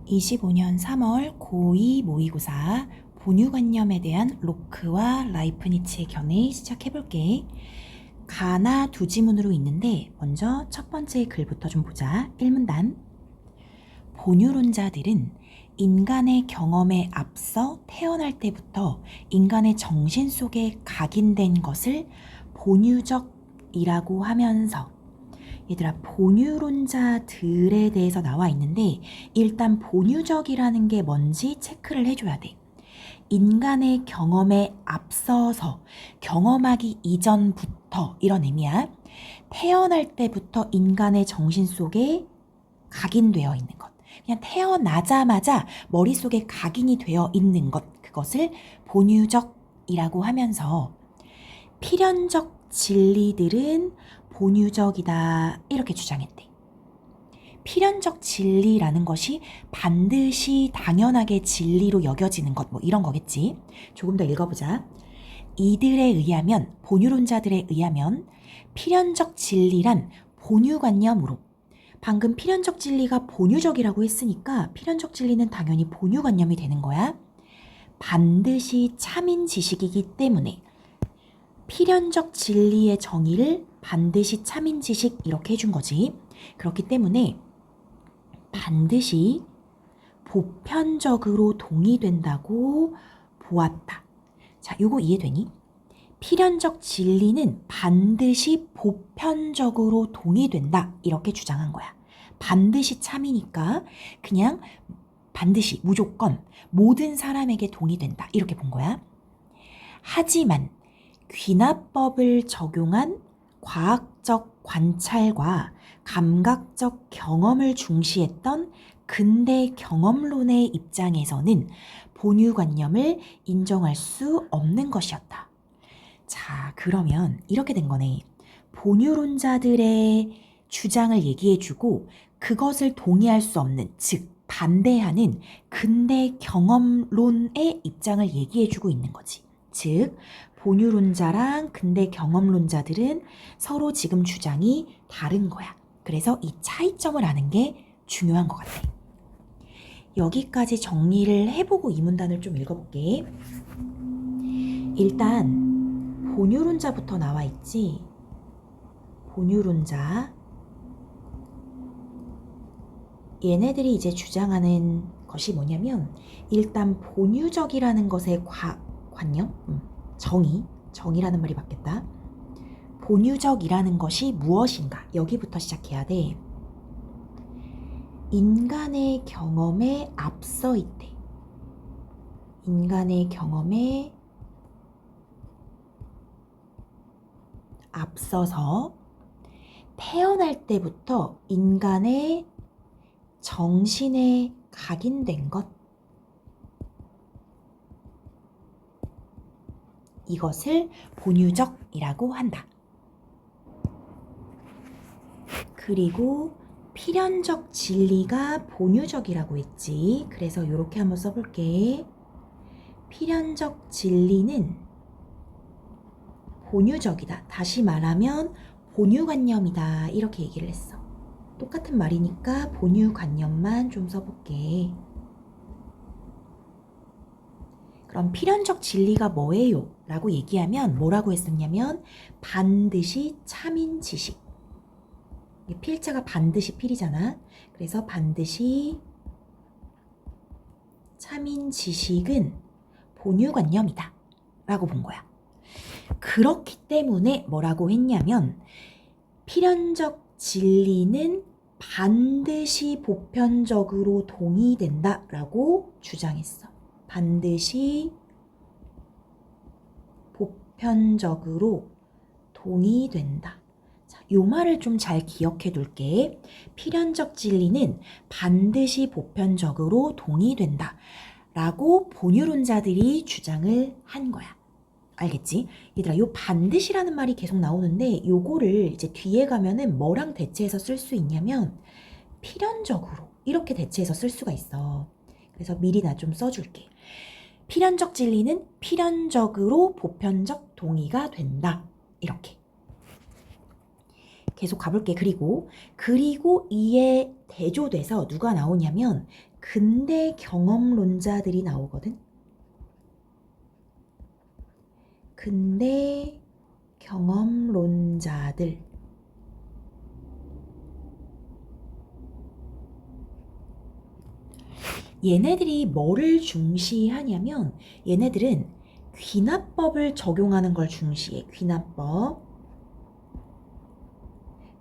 25년 3월 고2 모의고사 본유관념에 대한 로크와 라이프니츠의 견해 시작해볼게. 가나 두 지문으로 있는데 먼저 첫 번째 글부터 좀 보자. 1문단. 본유론자들은 인간의 경험에 앞서 태어날 때부터 인간의 정신 속에 각인된 것을 본유적이라고 하면서, 얘들아, 본유론자들에 대해서 나와 있는데 일단 본유적이라는 게 뭔지 체크를 해줘야 돼. 인간의 경험에 앞서서, 경험하기 이전부터, 이런 의미야. 태어날 때부터 인간의 정신 속에 각인되어 있는 것. 그냥 태어나자마자 머릿속에 각인이 되어 있는 것, 그것을 본유적이라고 하면서 필연적 진리들은 본유적이다, 이렇게 주장했대. 필연적 진리라는 것이 반드시 당연하게 진리로 여겨지는 것, 뭐 이런 거겠지. 조금 더 읽어보자. 이들에 의하면, 본유론자들에 의하면 필연적 진리란 본유관념으로, 방금 필연적 진리가 본유적이라고 했으니까 필연적 진리는 당연히 본유관념이 되는 거야. 반드시 참인 지식이기 때문에 필연적 진리의 정의를 반드시 참인 지식, 이렇게 해준 거지. 그렇기 때문에 반드시 보편적으로 동의된다고 보았다. 자, 요거 이해되니? 필연적 진리는 반드시 보편적으로 동의된다, 이렇게 주장한 거야. 반드시 참이니까 그냥 반드시, 무조건 모든 사람에게 동의된다, 이렇게 본 거야. 하지만 귀납법을 적용한 과학적 관찰과 감각적 경험을 중시했던 근대 경험론의 입장에서는 본유관념을 인정할 수 없는 것이었다. 자, 그러면 이렇게 된 거네. 본유론자들의 주장을 얘기해주고 그것을 동의할 수 없는, 즉 반대하는 근대 경험론의 입장을 얘기해주고 있는 거지. 즉 본유론자랑 근대 경험론자들은 서로 지금 주장이 다른 거야. 그래서 이 차이점을 아는 게 중요한 것 같아. 여기까지 정리를 해보고 이 문단을 좀 읽어볼게. 일단 본유론자부터 나와 있지. 본유론자. 얘네들이 이제 주장하는 것이 뭐냐면, 일단 본유적이라는 것의 관념? 정의라는 말이 맞겠다. 본유적이라는 것이 무엇인가? 여기부터 시작해야 돼. 인간의 경험에 앞서 있대. 인간의 경험에 앞서서 태어날 때부터 인간의 정신에 각인된 것, 이것을 본유적이라고 한다. 그리고 필연적 진리가 본유적이라고 했지. 그래서 이렇게 한번 써볼게. 필연적 진리는 본유적이다. 다시 말하면 본유관념이다, 이렇게 얘기를 했어. 똑같은 말이니까 본유관념만 좀 써볼게. 그럼 필연적 진리가 뭐예요? 라고 얘기하면 뭐라고 했었냐면 반드시 참인 지식. 필자가 반드시 필이잖아. 그래서 반드시 참인 지식은 본유관념이다 라고 본 거야. 그렇기 때문에 뭐라고 했냐면 필연적 진리는 반드시 보편적으로 동의된다 라고 주장했어. 반드시 보편적으로 동의된다. 자, 요 말을 좀 잘 기억해 둘게. 필연적 진리는 반드시 보편적으로 동의된다 라고 본유론자들이 주장을 한 거야. 알겠지? 얘들아, 요 반드시라는 말이 계속 나오는데 요거를 이제 뒤에 가면은 뭐랑 대체해서 쓸 수 있냐면 필연적으로, 이렇게 대체해서 쓸 수가 있어. 그래서 미리 나 좀 써줄게. 필연적 진리는 필연적으로 보편적 동의가 된다, 이렇게 계속 가볼게. 그리고 이에 대조돼서 누가 나오냐면 근대 경험론자들이 나오거든. 근대 경험론자들. 얘네들이 뭐를 중시하냐면 얘네들은 귀납법을 적용하는 걸 중시해. 귀납법.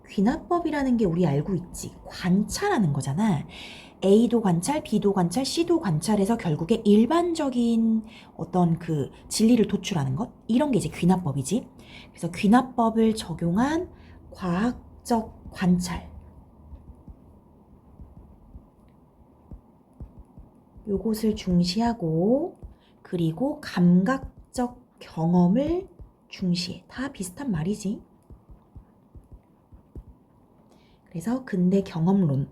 귀납법이라는 게 우리 알고 있지. 관찰하는 거잖아. A도 관찰, B도 관찰, C도 관찰해서 결국에 일반적인 어떤 그 진리를 도출하는 것? 이런 게 이제 귀납법이지. 그래서 귀납법을 적용한 과학적 관찰. 요것을 중시하고 그리고 감각적 경험을 중시해. 다 비슷한 말이지. 그래서 근대 경험론은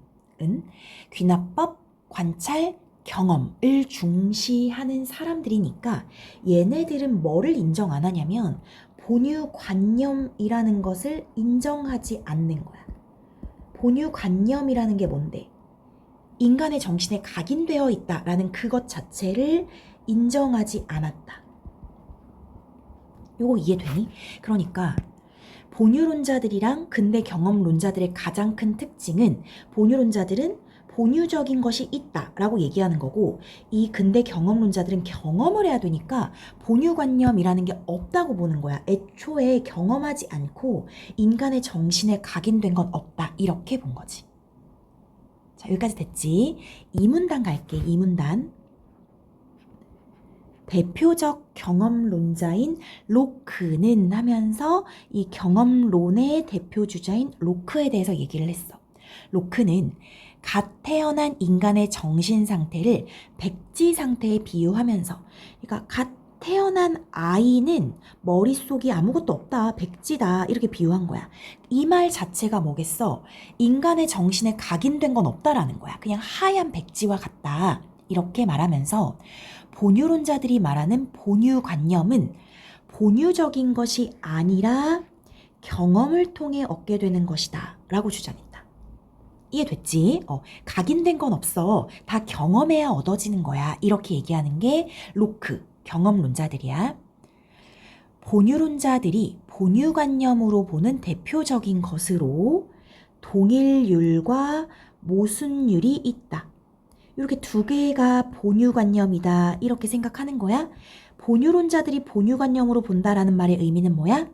귀납법, 관찰, 경험을 중시하는 사람들이니까 얘네들은 뭐를 인정 안 하냐면 본유관념이라는 것을 인정하지 않는 거야. 본유관념이라는 게 뭔데? 인간의 정신에 각인되어 있다라는 그것 자체를 인정하지 않았다. 요거 이해되니? 그러니까 본유론자들이랑 근대 경험론자들의 가장 큰 특징은 본유론자들은 본유적인 것이 있다라고 얘기하는 거고 이 근대 경험론자들은 경험을 해야 되니까 본유관념이라는 게 없다고 보는 거야. 애초에 경험하지 않고 인간의 정신에 각인된 건 없다. 이렇게 본 거지. 자, 여기까지 됐지? 2문단 갈게. 2문단. 대표적 경험론자인 로크는 하면서 이 경험론의 대표주자인 로크에 대해서 얘기를 했어. 로크는 갓 태어난 인간의 정신 상태를 백지 상태에 비유하면서 그러니까 갓 태어난 아이는 머릿속이 아무것도 없다, 백지다 이렇게 비유한 거야. 이 말 자체가 뭐겠어? 인간의 정신에 각인된 건 없다라는 거야. 그냥 하얀 백지와 같다 이렇게 말하면서 본유론자들이 말하는 본유관념은 본유적인 것이 아니라 경험을 통해 얻게 되는 것이다 라고 주장했다. 이해됐지? 각인된 건 없어. 다 경험해야 얻어지는 거야. 이렇게 얘기하는 게 로크, 경험론자들이야. 본유론자들이 본유관념으로 보는 대표적인 것으로 동일률과 모순율이 있다. 이렇게 두 개가 본유관념이다 이렇게 생각하는 거야. 본유론자들이 본유관념으로 본다라는 말의 의미는 뭐야?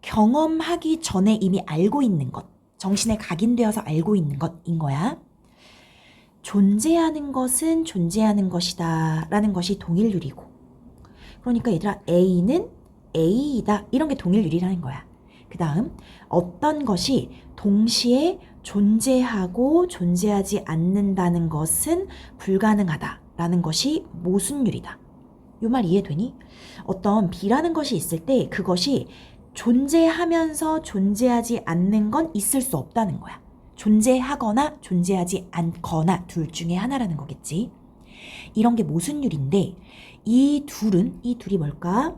경험하기 전에 이미 알고 있는 것, 정신에 각인되어서 알고 있는 것인 거야. 존재하는 것은 존재하는 것이다 라는 것이 동일률이고 그러니까 얘들아 A는 A이다 이런 게 동일률이라는 거야. 그 다음 어떤 것이 동시에 존재하고 존재하지 않는다는 것은 불가능하다라는 것이 모순율이다. 이 말 이해되니? 어떤 B라는 것이 있을 때 그것이 존재하면서 존재하지 않는 건 있을 수 없다는 거야. 존재하거나 존재하지 않거나 둘 중에 하나라는 거겠지. 이런 게 모순율인데 이 둘이 뭘까?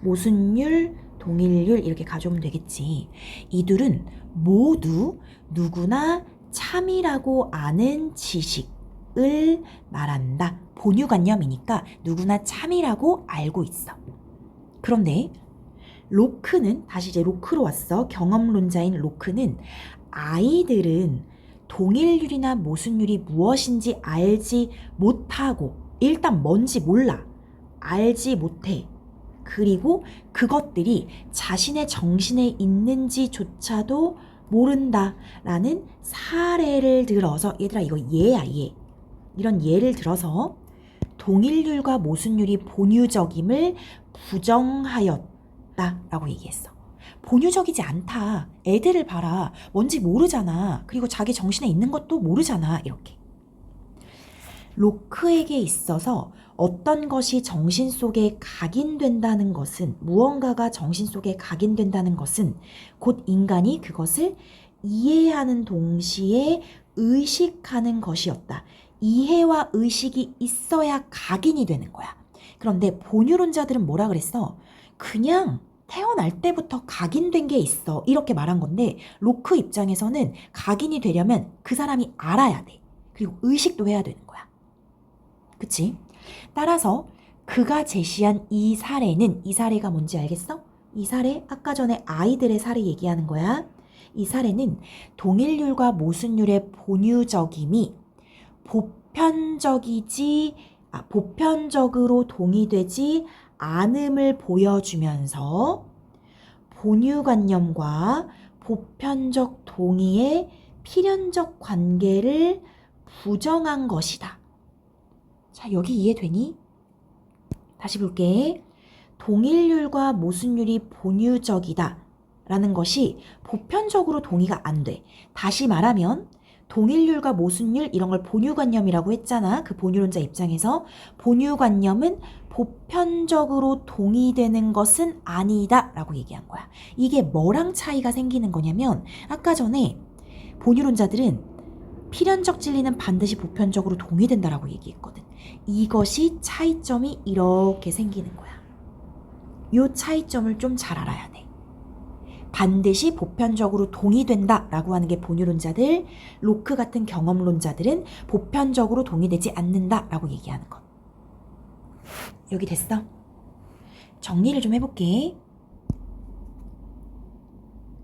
모순율, 동일률 이렇게 가져오면 되겠지. 이 둘은 모두 누구나 참이라고 아는 지식을 말한다. 본유관념이니까 누구나 참이라고 알고 있어. 그런데 로크는 다시 이제 로크로 왔어. 경험론자인 로크는 아이들은 동일률이나 모순율이 무엇인지 알지 못하고 일단 뭔지 몰라. 알지 못해. 그리고 그것들이 자신의 정신에 있는지조차도 모른다라는 사례를 들어서 얘들아 이거 예야 예. 이런 예를 들어서 동일률과 모순율이 본유적임을 부정하였다라고 얘기했어. 본유적이지 않다. 애들을 봐라. 뭔지 모르잖아. 그리고 자기 정신에 있는 것도 모르잖아. 이렇게. 로크에게 있어서 어떤 것이 정신 속에 각인된다는 것은 무언가가 정신 속에 각인된다는 것은 곧 인간이 그것을 이해하는 동시에 의식하는 것이었다. 이해와 의식이 있어야 각인이 되는 거야. 그런데 본유론자들은 뭐라 그랬어? 그냥 태어날 때부터 각인된 게 있어. 이렇게 말한 건데 로크 입장에서는 각인이 되려면 그 사람이 알아야 돼. 그리고 의식도 해야 되는 거야. 그치? 따라서 그가 제시한 이 사례는, 이 사례가 뭔지 알겠어? 이 사례, 아까 전에 아이들의 사례 얘기하는 거야. 이 사례는 동일률과 모순율의 본유적임이 보편적으로 동의되지 않음을 보여주면서 본유관념과 보편적 동의의 필연적 관계를 부정한 것이다. 자, 여기 이해되니? 다시 볼게. 동일률과 모순율이 본유적이다 라는 것이 보편적으로 동의가 안 돼. 다시 말하면 동일률과 모순율 이런 걸 본유관념이라고 했잖아. 그 본유론자 입장에서 본유관념은 보편적으로 동의되는 것은 아니다 라고 얘기한 거야. 이게 뭐랑 차이가 생기는 거냐면 아까 전에 본유론자들은 필연적 진리는 반드시 보편적으로 동의된다라고 얘기했거든. 이것이 차이점이 이렇게 생기는 거야. 이 차이점을 좀 잘 알아야 돼. 반드시 보편적으로 동의된다라고 하는 게 본유론자들, 로크 같은 경험론자들은 보편적으로 동의되지 않는다라고 얘기하는 것. 여기 됐어? 정리를 좀 해볼게.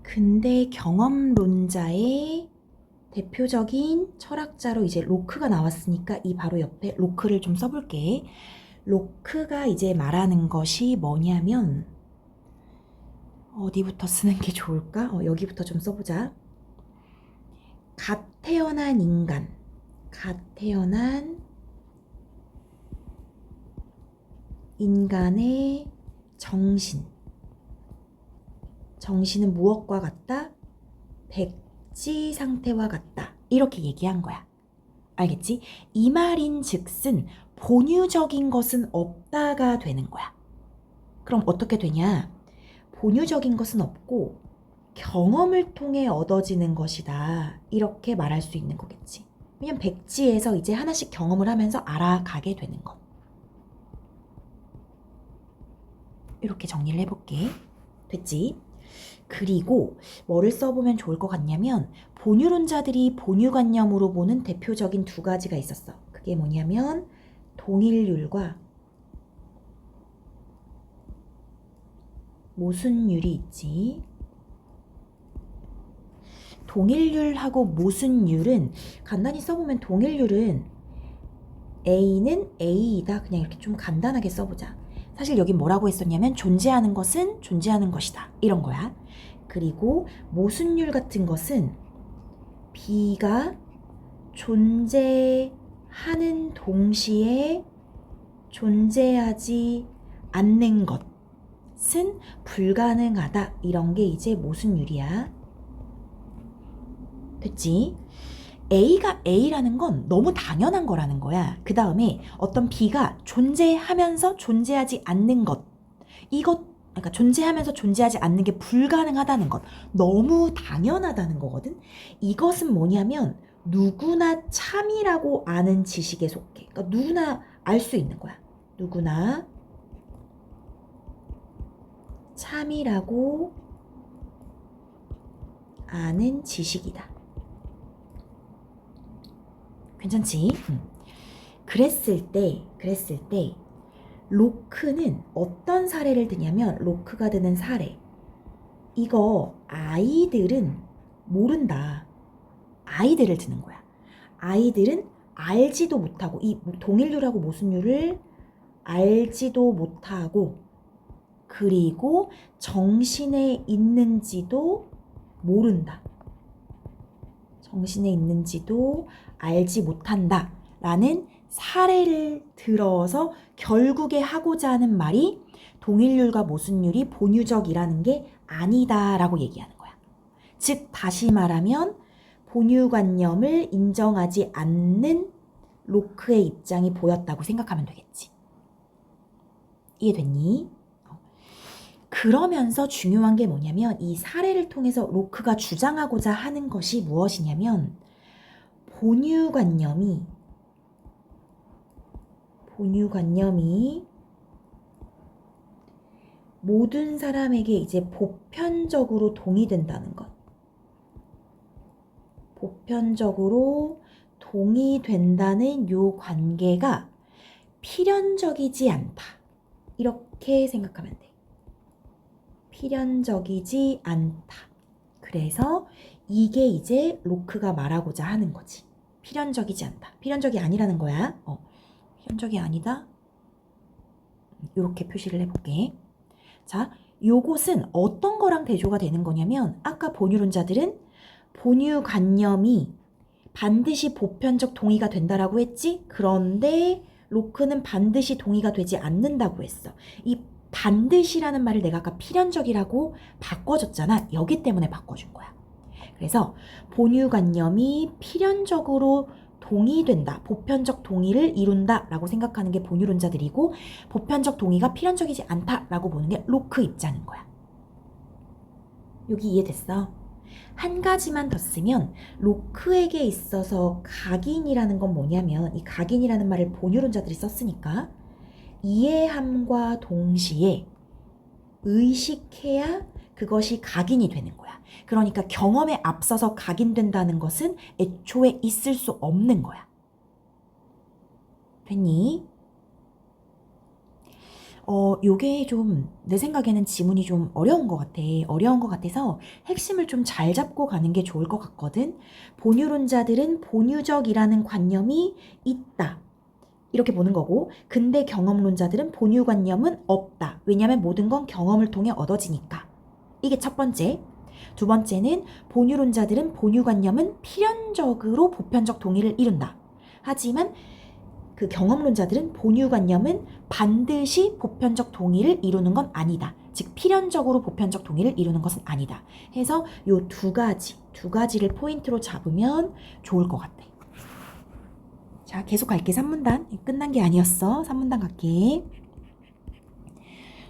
근대 경험론자의 대표적인 철학자로 이제 로크가 나왔으니까 이 바로 옆에 로크를 좀 써볼게. 로크가 이제 말하는 것이 뭐냐면 어디부터 쓰는 게 좋을까? 여기부터 좀 써보자. 갓 태어난 인간, 갓 태어난 인간의 정신은 무엇과 같다? 백지 상태와 같다. 이렇게 얘기한 거야. 알겠지? 이 말인 즉슨 본유적인 것은 없다가 되는 거야. 그럼 어떻게 되냐? 본유적인 것은 없고 경험을 통해 얻어지는 것이다. 이렇게 말할 수 있는 거겠지. 왜냐면 백지에서 이제 하나씩 경험을 하면서 알아가게 되는 것. 이렇게 정리를 해볼게. 됐지? 그리고 뭐를 써보면 좋을 것 같냐면 본유론자들이 본유관념으로 보는 대표적인 두 가지가 있었어. 그게 뭐냐면 동일률과 모순율이 있지. 동일률하고 모순율은 간단히 써보면 동일률은 A는 A이다. 그냥 이렇게 좀 간단하게 써보자. 사실 여기 뭐라고 했었냐면 존재하는 것은 존재하는 것이다. 이런 거야. 그리고 모순율 같은 것은 B가 존재하는 동시에 존재하지 않는 것은 불가능하다. 이런 게 이제 모순율이야. 됐지? A가 A라는 건 너무 당연한 거라는 거야. 그 다음에 어떤 B가 존재하면서 존재하지 않는 것. 그러니까 존재하면서 존재하지 않는 게 불가능하다는 것. 너무 당연하다는 거거든. 이것은 뭐냐면 누구나 참이라고 아는 지식에 속해. 그러니까 누구나 알 수 있는 거야. 누구나 참이라고 아는 지식이다. 괜찮지? 그랬을 때 로크는 어떤 사례를 드냐면 로크가 드는 사례. 이거 아이들은 모른다. 아이들을 드는 거야. 아이들은 알지도 못하고 이 동일률하고 모순율을 알지도 못하고 그리고 정신에 있는지도 모른다. 정신에 있는지도 알지 못한다 라는 사례를 들어서 결국에 하고자 하는 말이 동일률과 모순율이 본유적이라는 게 아니다 라고 얘기하는 거야. 즉 다시 말하면 본유관념을 인정하지 않는 로크의 입장이 보였다고 생각하면 되겠지. 이해됐니? 그러면서 중요한 게 뭐냐면 이 사례를 통해서 로크가 주장하고자 하는 것이 무엇이냐면 본유관념이 모든 사람에게 이제 보편적으로 동의된다는 것. 보편적으로 동의된다는 요 관계가 필연적이지 않다. 이렇게 생각하면 돼. 필연적이지 않다. 그래서 이게 이제 로크가 말하고자 하는 거지. 필연적이지 않다. 필연적이 아니라는 거야. 필연적이 아니다. 이렇게 표시를 해볼게. 자, 요것은 어떤 거랑 대조가 되는 거냐면 아까 본유론자들은 본유관념이 반드시 보편적 동의가 된다라고 했지? 그런데 로크는 반드시 동의가 되지 않는다고 했어. 이 반드시라는 말을 내가 아까 필연적이라고 바꿔줬잖아. 여기 때문에 바꿔준 거야. 그래서 본유관념이 필연적으로 동의된다. 보편적 동의를 이룬다 라고 생각하는 게 본유론자들이고 보편적 동의가 필연적이지 않다 라고 보는 게 로크 입장인 거야. 여기 이해됐어? 한 가지만 더 쓰면 로크에게 있어서 각인이라는 건 뭐냐면 이 각인이라는 말을 본유론자들이 썼으니까 이해함과 동시에 의식해야 그것이 각인이 되는 거야. 그러니까 경험에 앞서서 각인된다는 것은 애초에 있을 수 없는 거야. 됐니? 요게 좀 내 생각에는 지문이 좀 어려운 것 같아. 어려운 것 같아서 핵심을 좀 잘 잡고 가는 게 좋을 것 같거든. 본유론자들은 본유적이라는 관념이 있다. 이렇게 보는 거고 근대 경험론자들은 본유관념은 없다. 왜냐하면 모든 건 경험을 통해 얻어지니까. 이게 첫 번째. 두 번째는 본유론자들은 본유관념은 필연적으로 보편적 동의를 이룬다. 하지만 그 경험론자들은 본유관념은 반드시 보편적 동의를 이루는 건 아니다. 즉 필연적으로 보편적 동의를 이루는 것은 아니다. 해서 요 두 가지를 포인트로 잡으면 좋을 것 같아. 자, 계속 갈게. 3문단. 끝난 게 아니었어. 3문단 갈게.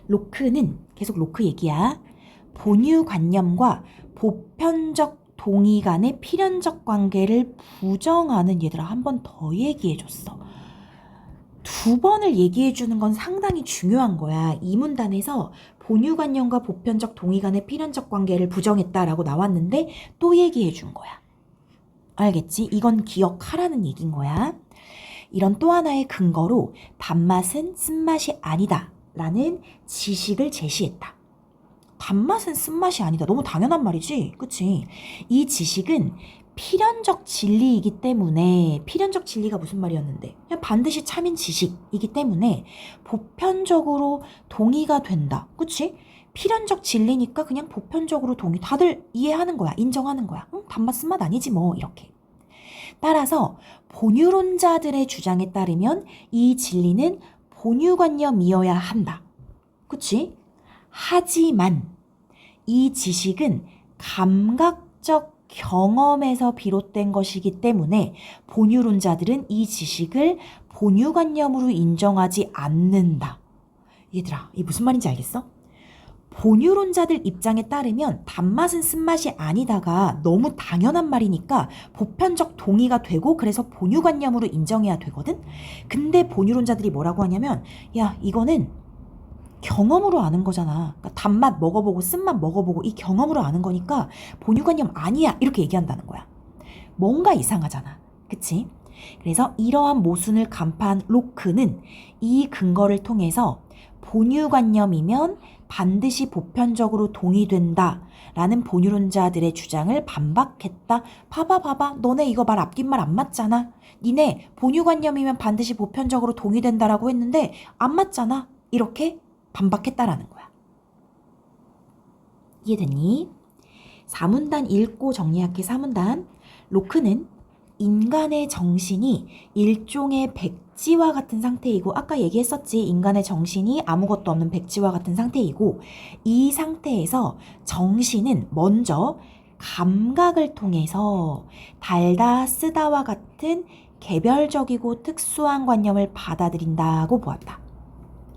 로크는 계속 로크 얘기야. 본유관념과 보편적 동의 간의 필연적 관계를 부정하는 얘들아 한 번 더 얘기해줬어. 두 번을 얘기해주는 건 상당히 중요한 거야. 이 문단에서 본유관념과 보편적 동의 간의 필연적 관계를 부정했다라고 나왔는데 또 얘기해준 거야. 알겠지? 이건 기억하라는 얘기인 거야. 이런 또 하나의 근거로 단맛은 쓴맛이 아니다 라는 지식을 제시했다. 단맛은 쓴맛이 아니다. 너무 당연한 말이지. 그치? 이 지식은 필연적 진리이기 때문에 필연적 진리가 무슨 말이었는데 그냥 반드시 참인 지식이기 때문에 보편적으로 동의가 된다. 그치? 필연적 진리니까 그냥 보편적으로 동의. 다들 이해하는 거야. 인정하는 거야. 단맛 쓴맛 아니지 뭐 이렇게. 따라서 본유론자들의 주장에 따르면 이 진리는 본유관념이어야 한다. 그치? 하지만 이 지식은 감각적 경험에서 비롯된 것이기 때문에 본유론자들은 이 지식을 본유관념으로 인정하지 않는다. 얘들아, 이게 무슨 말인지 알겠어? 본유론자들 입장에 따르면 단맛은 쓴맛이 아니다가 너무 당연한 말이니까 보편적 동의가 되고 그래서 본유관념으로 인정해야 되거든? 근데 본유론자들이 뭐라고 하냐면 야, 이거는 경험으로 아는 거잖아. 그러니까 단맛 먹어보고 쓴맛 먹어보고 이 경험으로 아는 거니까 본유관념 아니야. 이렇게 얘기한다는 거야. 뭔가 이상하잖아. 그치? 그래서 이러한 모순을 간파한 로크는 이 근거를 통해서 본유관념이면 반드시 보편적으로 동의된다 라는 본유론자들의 주장을 반박했다. 봐봐 너네 이거 말 앞뒷 말 안 맞잖아. 니네 본유관념이면 반드시 보편적으로 동의된다라고 했는데 안 맞잖아. 이렇게 반박했다라는 거야. 이해됐니? 4문단 읽고 정리할게. 4문단. 로크는 인간의 정신이 일종의 백지와 같은 상태이고 아까 얘기했었지. 인간의 정신이 아무것도 없는 백지와 같은 상태이고 이 상태에서 정신은 먼저 감각을 통해서 달다 쓰다와 같은 개별적이고 특수한 관념을 받아들인다고 보았다.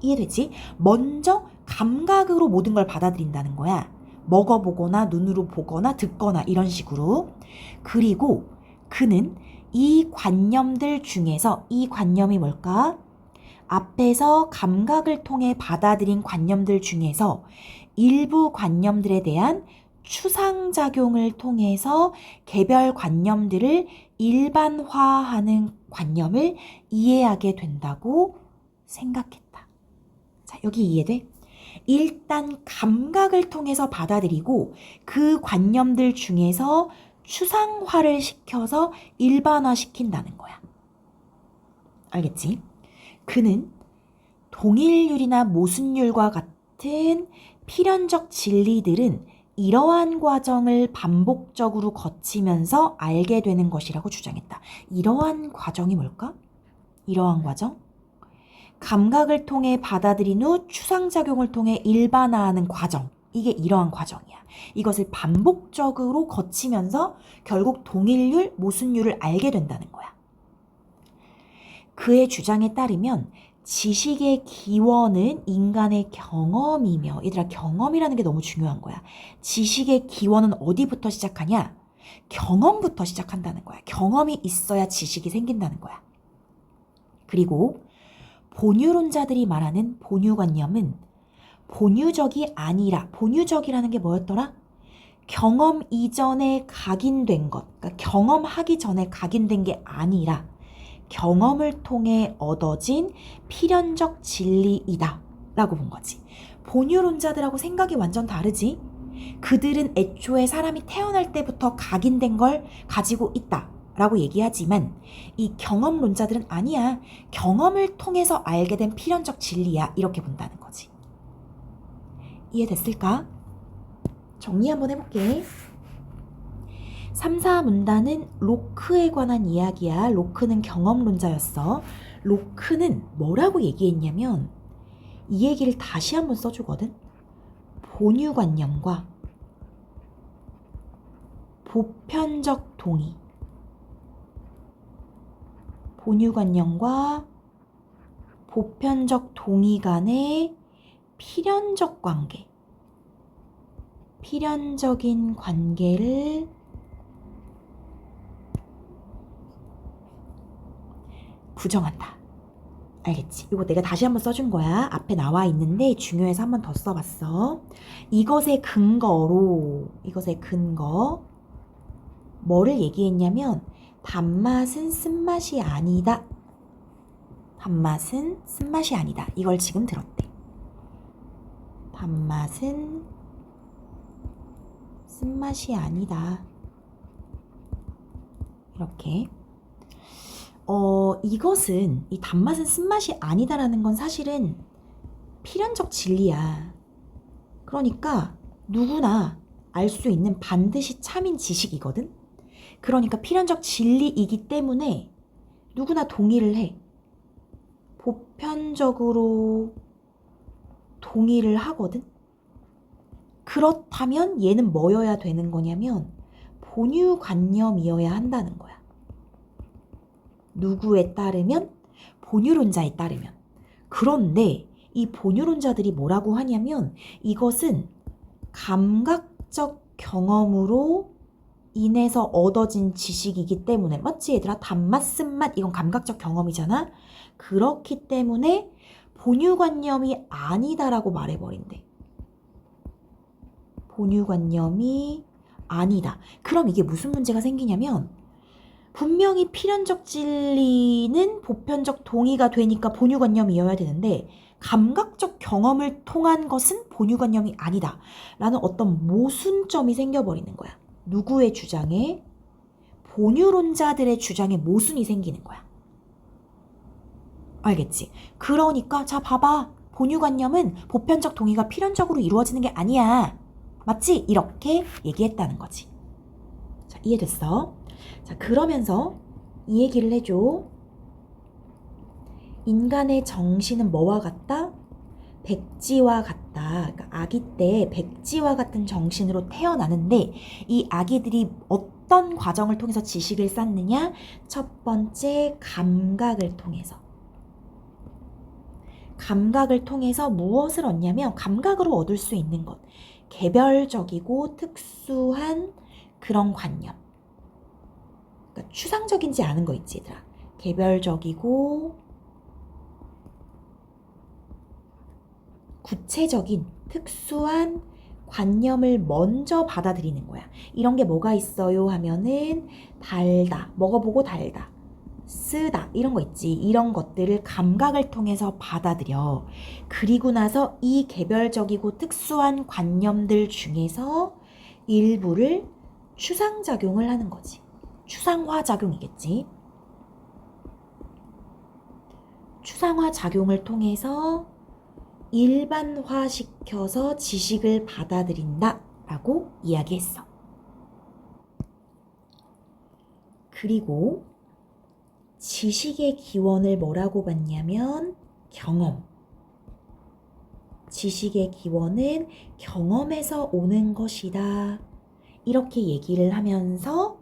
이해되지? 먼저 감각으로 모든 걸 받아들인다는 거야. 먹어보거나 눈으로 보거나 듣거나 이런 식으로. 그리고 그는 이 관념들 중에서 이 관념이 뭘까? 앞에서 감각을 통해 받아들인 관념들 중에서 일부 관념들에 대한 추상작용을 통해서 개별 관념들을 일반화하는 관념을 이해하게 된다고 생각했다. 자, 여기 이해돼? 일단 감각을 통해서 받아들이고 그 관념들 중에서 추상화를 시켜서 일반화시킨다는 거야. 알겠지? 그는 동일률이나 모순율과 같은 필연적 진리들은 이러한 과정을 반복적으로 거치면서 알게 되는 것이라고 주장했다. 이러한 과정이 뭘까? 이러한 과정? 감각을 통해 받아들인 후 추상작용을 통해 일반화하는 과정. 이게 이러한 과정이야. 이것을 반복적으로 거치면서 결국 동일률, 모순율을 알게 된다는 거야. 그의 주장에 따르면 지식의 기원은 인간의 경험이며, 얘들아, 경험이라는 게 너무 중요한 거야. 지식의 기원은 어디부터 시작하냐? 경험부터 시작한다는 거야. 경험이 있어야 지식이 생긴다는 거야. 그리고 본유론자들이 말하는 본유관념은 본유적이 아니라, 본유적이라는 게 뭐였더라? 경험 이전에 각인된 것, 그러니까 경험하기 전에 각인된 게 아니라 경험을 통해 얻어진 필연적 진리이다 라고 본 거지. 본유론자들하고 생각이 완전 다르지. 그들은 애초에 사람이 태어날 때부터 각인된 걸 가지고 있다 라고 얘기하지만 이 경험론자들은 아니야. 경험을 통해서 알게 된 필연적 진리야. 이렇게 본다는 거지. 이해됐을까? 정리 한번 해볼게. 3, 4문단은 로크에 관한 이야기야. 로크는 경험론자였어. 로크는 뭐라고 얘기했냐면 이 얘기를 다시 한번 써주거든. 본유관념과 보편적 동의. 본유관념과 보편적 동의 간의 필연적 관계. 필연적인 관계를 부정한다. 알겠지? 이거 내가 다시 한번 써준 거야. 앞에 나와 있는데 중요해서 한번 더 써봤어. 이것의 근거 뭐를 얘기했냐면 단맛은 쓴맛이 아니다. 단맛은 쓴맛이 아니다. 이걸 지금 들었대. 단맛은 쓴맛이 아니다. 이렇게. 이것은, 이 단맛은 쓴맛이 아니다라는 건 사실은 필연적 진리야. 그러니까 누구나 알 수 있는 반드시 참인 지식이거든. 그러니까 필연적 진리이기 때문에 누구나 동의를 해. 보편적으로 동의를 하거든. 그렇다면 얘는 뭐여야 되는 거냐면 본유관념이어야 한다는 거야. 누구에 따르면? 본유론자에 따르면. 그런데 이 본유론자들이 뭐라고 하냐면 이것은 감각적 경험으로 인해서 얻어진 지식이기 때문에, 맞지 얘들아? 단맛, 쓴맛 이건 감각적 경험이잖아. 그렇기 때문에 본유관념이 아니다라고 말해버린대. 본유관념이 아니다. 그럼 이게 무슨 문제가 생기냐면 분명히 필연적 진리는 보편적 동의가 되니까 본유관념이어야 되는데 감각적 경험을 통한 것은 본유관념이 아니다 라는 어떤 모순점이 생겨버리는 거야. 누구의 주장에? 본유론자들의 주장에 모순이 생기는 거야. 알겠지? 그러니까 자 봐봐. 본유관념은 보편적 동의가 필연적으로 이루어지는 게 아니야. 맞지? 이렇게 얘기했다는 거지. 자, 이해됐어? 자, 그러면서 이 얘기를 해줘. 인간의 정신은 뭐와 같다? 백지와 같다. 그러니까 아기 때 백지와 같은 정신으로 태어나는데 이 아기들이 어떤 과정을 통해서 지식을 쌓느냐? 첫 번째 감각을 통해서. 감각을 통해서 무엇을 얻냐면 감각으로 얻을 수 있는 것. 개별적이고 특수한 그런 관념. 그러니까 추상적이지 않은 거 있지 얘들아. 개별적이고 구체적인 특수한 관념을 먼저 받아들이는 거야. 이런 게 뭐가 있어요 하면은 달다, 먹어보고 달다, 쓰다 이런 거 있지. 이런 것들을 감각을 통해서 받아들여. 그리고 나서 이 개별적이고 특수한 관념들 중에서 일부를 추상작용을 하는 거지. 추상화작용이겠지. 추상화작용을 통해서 일반화시켜서 지식을 받아들인다 라고 이야기했어. 그리고 지식의 기원을 뭐라고 봤냐면 경험. 지식의 기원은 경험에서 오는 것이다. 이렇게 얘기를 하면서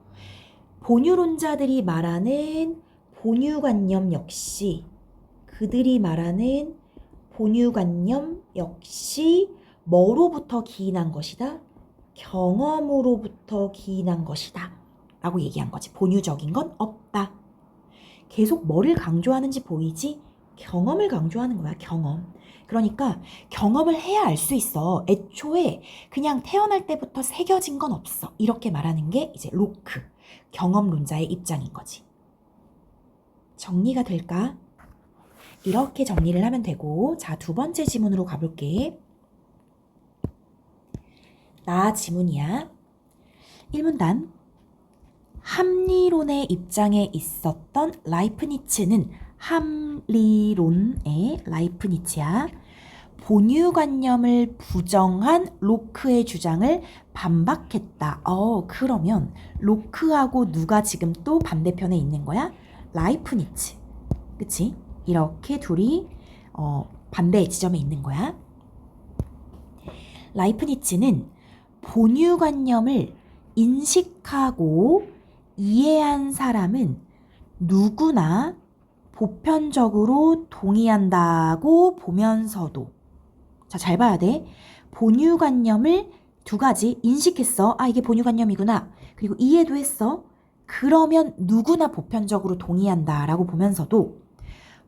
본유론자들이 말하는 본유관념 역시 그들이 말하는 본유관념 역시 뭐로부터 기인한 것이다? 경험으로부터 기인한 것이다 라고 얘기한 거지. 본유적인 건 없다. 계속 뭐를 강조하는지 보이지? 경험을 강조하는 거야. 경험. 그러니까 경험을 해야 알 수 있어. 애초에 그냥 태어날 때부터 새겨진 건 없어. 이렇게 말하는 게 이제 로크, 경험론자의 입장인 거지. 정리가 될까? 이렇게 정리를 하면 되고, 자, 두 번째 지문으로 가볼게. 나 지문이야. 1문단. 합리론의 입장에 있었던 라이프니츠는 합리론의 라이프니츠야. 본유관념을 부정한 로크의 주장을 반박했다. 그러면 로크하고 누가 지금 또 반대편에 있는 거야? 라이프니츠. 그치? 이렇게 둘이 반대의 지점에 있는 거야. 라이프니츠는 본유관념을 인식하고 이해한 사람은 누구나 보편적으로 동의한다고 보면서도, 자, 잘 봐야 돼. 본유관념을 두 가지 인식했어. 이게 본유관념이구나. 그리고 이해도 했어. 그러면 누구나 보편적으로 동의한다라고 보면서도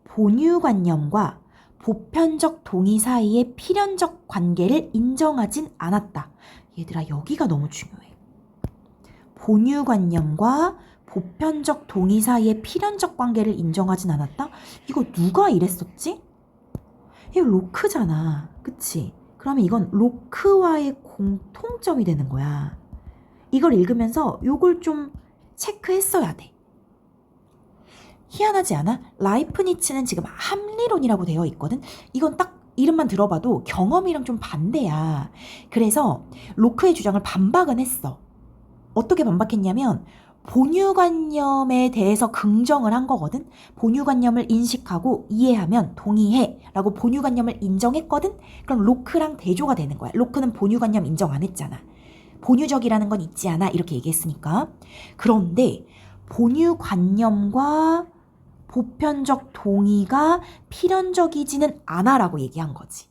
본유관념과 보편적 동의 사이의 필연적 관계를 인정하진 않았다. 얘들아, 여기가 너무 중요해. 본유관념과 보편적 동의 사이의 필연적 관계를 인정하진 않았다? 이거 누가 이랬었지? 이거 로크잖아. 그치? 그러면 이건 로크와의 공통점이 되는 거야. 이걸 읽으면서 요걸 좀 체크했어야 돼. 희한하지 않아? 라이프니츠는 지금 합리론이라고 되어 있거든? 이건 딱 이름만 들어봐도 경험이랑 좀 반대야. 그래서 로크의 주장을 반박은 했어. 어떻게 반박했냐면 본유관념에 대해서 긍정을 한 거거든. 본유관념을 인식하고 이해하면 동의해 라고 본유관념을 인정했거든. 그럼 로크랑 대조가 되는 거야. 로크는 본유관념 인정 안 했잖아. 본유적이라는 건 있지 않아 이렇게 얘기했으니까. 그런데 본유관념과 보편적 동의가 필연적이지는 않아 라고 얘기한 거지.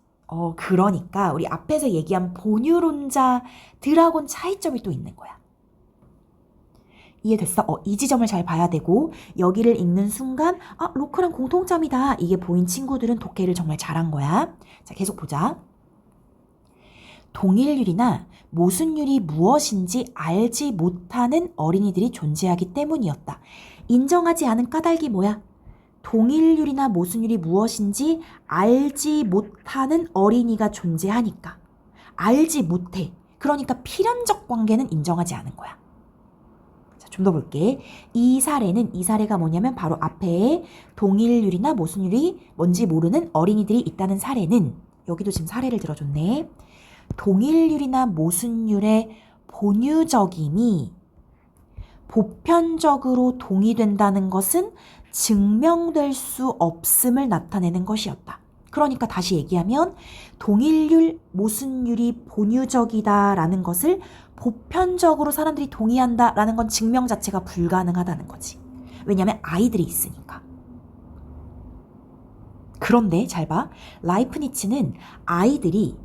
그러니까 우리 앞에서 얘기한 본유론자들하고는 차이점이 또 있는 거야. 이해됐어? 이 지점을 잘 봐야 되고, 여기를 읽는 순간 로크랑 공통점이다 이게 보인 친구들은 독해를 정말 잘한 거야. 자, 계속 보자. 동일률이나 모순율이 무엇인지 알지 못하는 어린이들이 존재하기 때문이었다. 인정하지 않은 까닭이 뭐야? 동일률이나 모순율이 무엇인지 알지 못하는 어린이가 존재하니까. 알지 못해. 그러니까 필연적 관계는 인정하지 않은 거야. 좀 더 볼게. 이 사례가 뭐냐면 바로 앞에 동일률이나 모순율이 뭔지 모르는 어린이들이 있다는 사례는, 여기도 지금 사례를 들어줬네. 동일률이나 모순율의 본유적임이 보편적으로 동의된다는 것은 증명될 수 없음을 나타내는 것이었다. 그러니까 다시 얘기하면 동일률, 모순율이 본유적이다라는 것을 보편적으로 사람들이 동의한다라는 건 증명 자체가 불가능하다는 거지. 왜냐하면 아이들이 있으니까. 그런데 잘 봐. 라이프니츠는 아이들이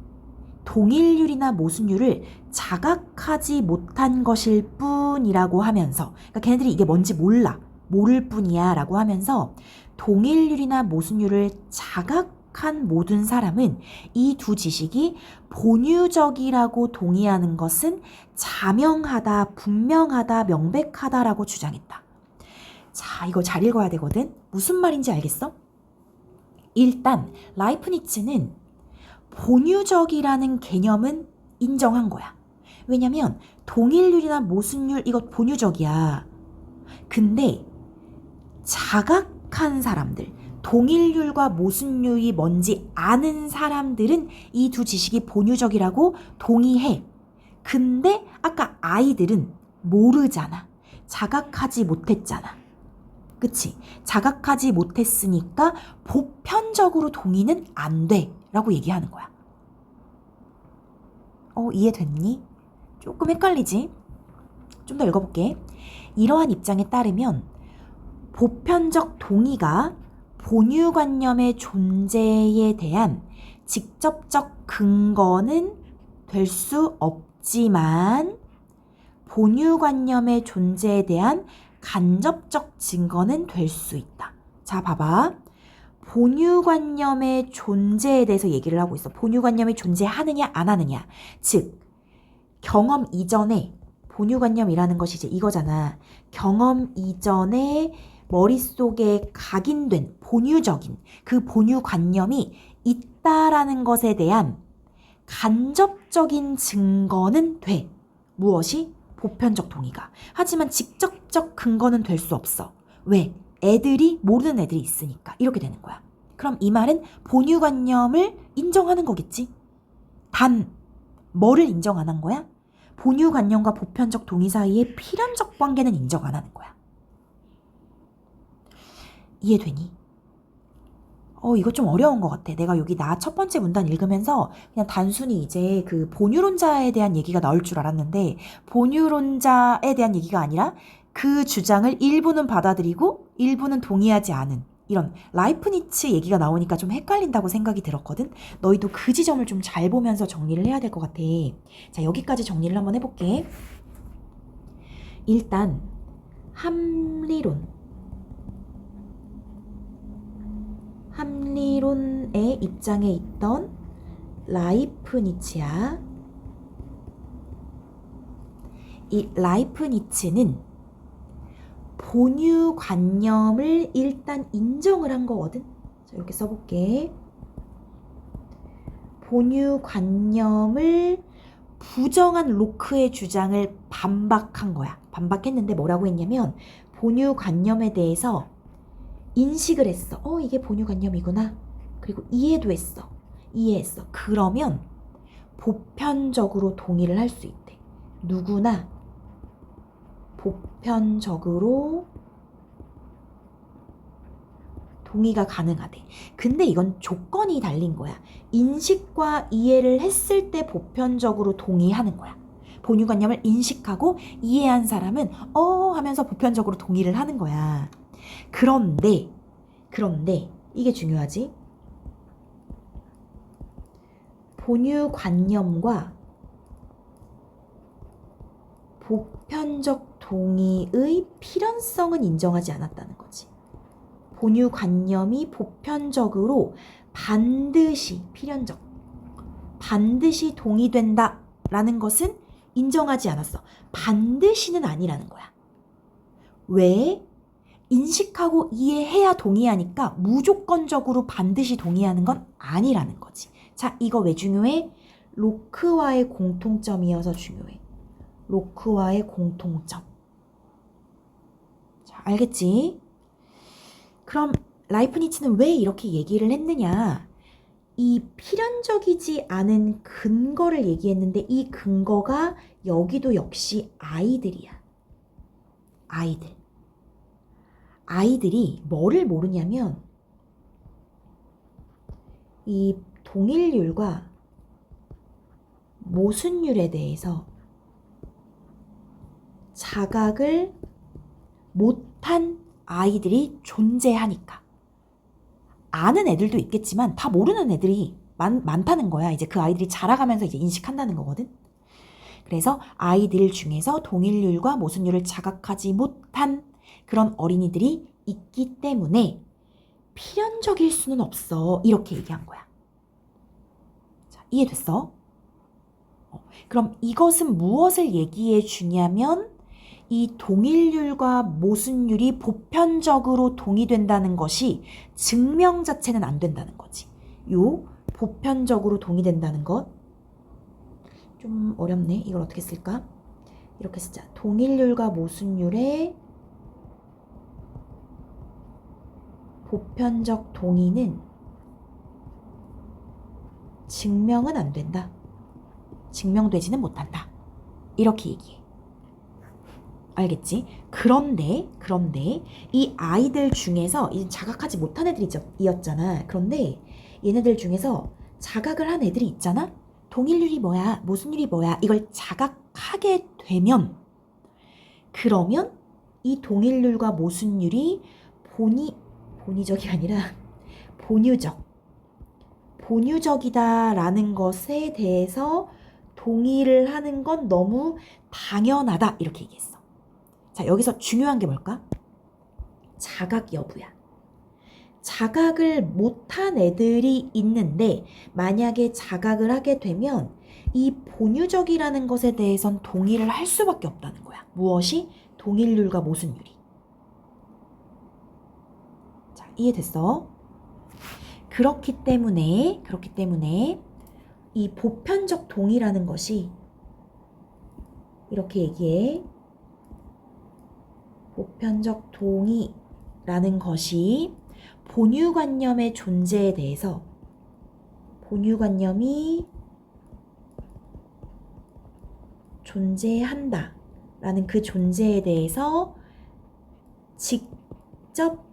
동일률이나 모순율을 자각하지 못한 것일 뿐이라고 하면서, 그러니까 걔네들이 이게 뭔지 모를 뿐이야 라고 하면서 동일률이나 모순율을 자각한 모든 사람은 이 두 지식이 본유적이라고 동의하는 것은 자명하다, 분명하다, 명백하다라고 주장했다. 자, 이거 잘 읽어야 되거든. 무슨 말인지 알겠어? 일단 라이프니츠는 본유적이라는 개념은 인정한 거야. 왜냐면 동일률이나 모순율 이것 본유적이야. 근데 자각한 사람들, 동일률과 모순율이 뭔지 아는 사람들은 이 두 지식이 본유적이라고 동의해. 근데 아까 아이들은 모르잖아. 자각하지 못했잖아. 그치? 자각하지 못했으니까 보편적으로 동의는 안 돼 라고 얘기하는 거야. 이해됐니? 조금 헷갈리지? 좀 더 읽어볼게. 이러한 입장에 따르면 보편적 동의가 본유관념의 존재에 대한 직접적 근거는 될 수 없지만 본유관념의 존재에 대한 간접적 증거는 될 수 있다. 자, 봐봐. 본유관념의 존재에 대해서 얘기를 하고 있어. 본유관념이 존재하느냐 안 하느냐. 즉 경험 이전에 본유관념이라는 것이 이제 이거잖아. 경험 이전에 머릿속에 각인된 본유적인 그 본유관념이 있다라는 것에 대한 간접적인 증거는 돼. 무엇이? 보편적 동의가. 하지만 직접적 근거는 될 수 없어. 왜? 애들이 모르는 애들이 있으니까. 이렇게 되는 거야. 그럼 이 말은 본유관념을 인정하는 거겠지. 단 뭐를 인정 안 한 거야? 본유관념과 보편적 동의 사이의 필연적 관계는 인정 안 하는 거야. 이해되니? 이거 좀 어려운 것 같아. 내가 여기 나 첫 번째 문단 읽으면서 그냥 단순히 이제 그 본유론자에 대한 얘기가 나올 줄 알았는데 본유론자에 대한 얘기가 아니라 그 주장을 일부는 받아들이고 일부는 동의하지 않은 이런 라이프니츠 얘기가 나오니까 좀 헷갈린다고 생각이 들었거든. 너희도 그 지점을 좀 잘 보면서 정리를 해야 될 것 같아. 자, 여기까지 정리를 한번 해볼게. 일단 합리론의 입장에 있던 라이프니츠야. 이 라이프니츠는 본유관념을 일단 인정을 한 거거든. 자, 이렇게 써볼게. 본유관념을 부정한 로크의 주장을 반박한 거야. 반박했는데 뭐라고 했냐면 본유관념에 대해서 인식을 했어. 이게 본유관념이구나. 그리고 이해도 했어. 이해했어. 그러면 보편적으로 동의를 할 수 있대. 누구나 보편적으로 동의가 가능하대. 근데 이건 조건이 달린 거야. 인식과 이해를 했을 때 보편적으로 동의하는 거야. 본유관념을 인식하고 이해한 사람은 하면서 보편적으로 동의를 하는 거야. 그런데 이게 중요하지. 본유관념과 보편적 동의의 필연성은 인정하지 않았다는 거지. 본유관념이 보편적으로 반드시 필연적, 반드시 동의된다라는 것은 인정하지 않았어. 반드시는 아니라는 거야. 왜? 인식하고 이해해야 동의하니까 무조건적으로 반드시 동의하는 건 아니라는 거지. 자, 이거 왜 중요해? 로크와의 공통점이어서 중요해. 로크와의 공통점. 자, 알겠지? 그럼 라이프니츠는 왜 이렇게 얘기를 했느냐? 이 필연적이지 않은 근거를 얘기했는데 이 근거가 여기도 역시 아이들이야. 아이들이 뭐를 모르냐면 이 동일률과 모순율에 대해서 자각을 못한 아이들이 존재하니까. 아는 애들도 있겠지만 다 모르는 애들이 많다는 거야. 이제 그 아이들이 자라가면서 이제 인식한다는 거거든. 그래서 아이들 중에서 동일률과 모순율을 자각하지 못한 그런 어린이들이 있기 때문에 필연적일 수는 없어. 이렇게 얘기한 거야. 자, 이해됐어? 그럼 이것은 무엇을 얘기해 주냐면 이 동일률과 모순율이 보편적으로 동의된다는 것이 증명 자체는 안 된다는 거지. 요 보편적으로 동의된다는 것. 좀 어렵네. 이걸 어떻게 쓸까? 이렇게 쓰자. 동일률과 모순율의 보편적 동의는 증명은 안 된다. 증명되지는 못한다. 이렇게 얘기해. 알겠지? 그런데 이 아이들 중에서 이제 자각하지 못한 애들이었잖아. 그런데 얘네들 중에서 자각을 한 애들이 있잖아? 동일률이 뭐야? 모순율이 뭐야? 이걸 자각하게 되면 그러면 이 동일률과 모순율이 본의적이 아니라 본유적이다라는 것에 대해서 동의를 하는 건 너무 당연하다. 이렇게 얘기했어. 자, 여기서 중요한 게 뭘까? 자각 여부야. 자각을 못한 애들이 있는데 만약에 자각을 하게 되면 이 본유적이라는 것에 대해선 동의를 할 수밖에 없다는 거야. 무엇이? 동일률과 모순율이. 자, 이해됐어? 그렇기 때문에 이 보편적 동의라는 것이 이렇게 얘기해. 보편적 동의라는 것이 본유관념의 존재에 대해서 본유관념이 존재한다 라는 그 존재에 대해서 직접적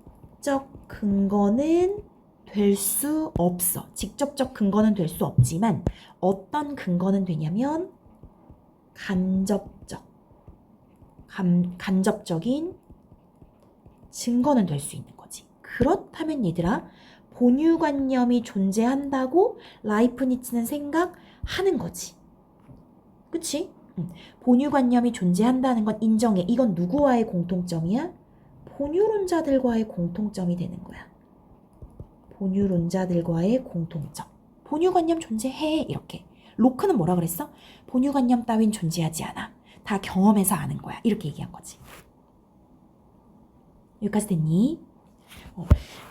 근거는 될 수 없어. 직접적 근거는 될 수 없지만 어떤 근거는 되냐면 간접적인 증거는 될 수 있는 거지. 그렇다면 얘들아, 본유관념이 존재한다고 라이프니츠는 생각하는 거지. 그치? 본유관념이 존재한다는 건 인정해. 이건 누구와의 공통점이야? 본유론자들과의 공통점이 되는 거야. 본유론자들과의 공통점. 본유관념 존재해. 이렇게. 로크는 뭐라 그랬어? 본유관념 따윈 존재하지 않아. 다 경험해서 아는 거야. 이렇게 얘기한 거지. 여기까지 됐니?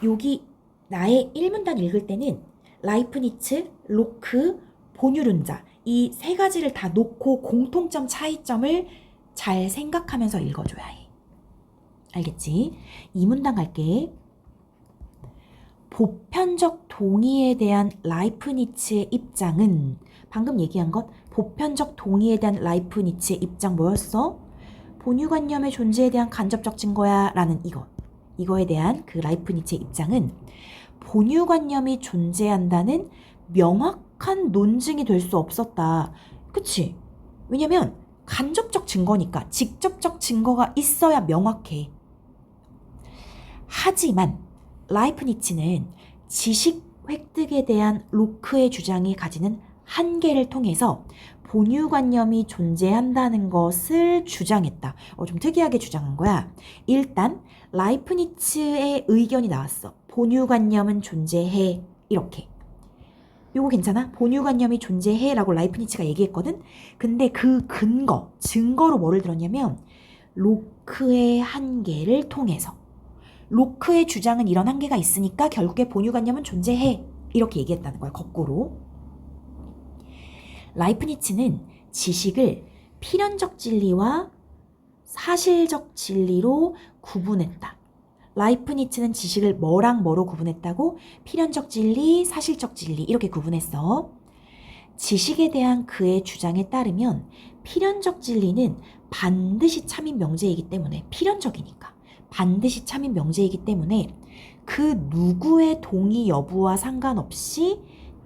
여기 나의 1문단 읽을 때는 라이프니츠, 로크, 본유론자 이 세 가지를 다 놓고 공통점, 차이점을 잘 생각하면서 읽어줘야 해. 알겠지? 2문단 갈게. 보편적 동의에 대한 라이프니츠의 입장은 방금 얘기한 것 보편적 동의에 대한 라이프니츠의 입장 뭐였어? 본유관념의 존재에 대한 간접적 증거야 라는 이거에 대한 그 라이프니츠의 입장은 본유관념이 존재한다는 명확한 논증이 될 수 없었다. 그치? 왜냐면 간접적 증거니까 직접적 증거가 있어야 명확해. 하지만 라이프니츠는 지식 획득에 대한 로크의 주장이 가지는 한계를 통해서 본유관념이 존재한다는 것을 주장했다. 좀 특이하게 주장한 거야. 일단 라이프니츠의 의견이 나왔어. 본유관념은 존재해. 이렇게. 요거 괜찮아? 본유관념이 존재해 라고 라이프니츠가 얘기했거든? 근데 그 증거로 뭐를 들었냐면 로크의 한계를 통해서 로크의 주장은 이런 한계가 있으니까 결국에 본유관념은 존재해. 이렇게 얘기했다는 거야. 거꾸로. 라이프니츠는 지식을 필연적 진리와 사실적 진리로 구분했다. 라이프니츠는 지식을 뭐랑 뭐로 구분했다고? 필연적 진리, 사실적 진리 이렇게 구분했어. 지식에 대한 그의 주장에 따르면 필연적 진리는 반드시 참인 명제이기 때문에 필연적이니까 반드시 참인 명제이기 때문에 그 누구의 동의 여부와 상관없이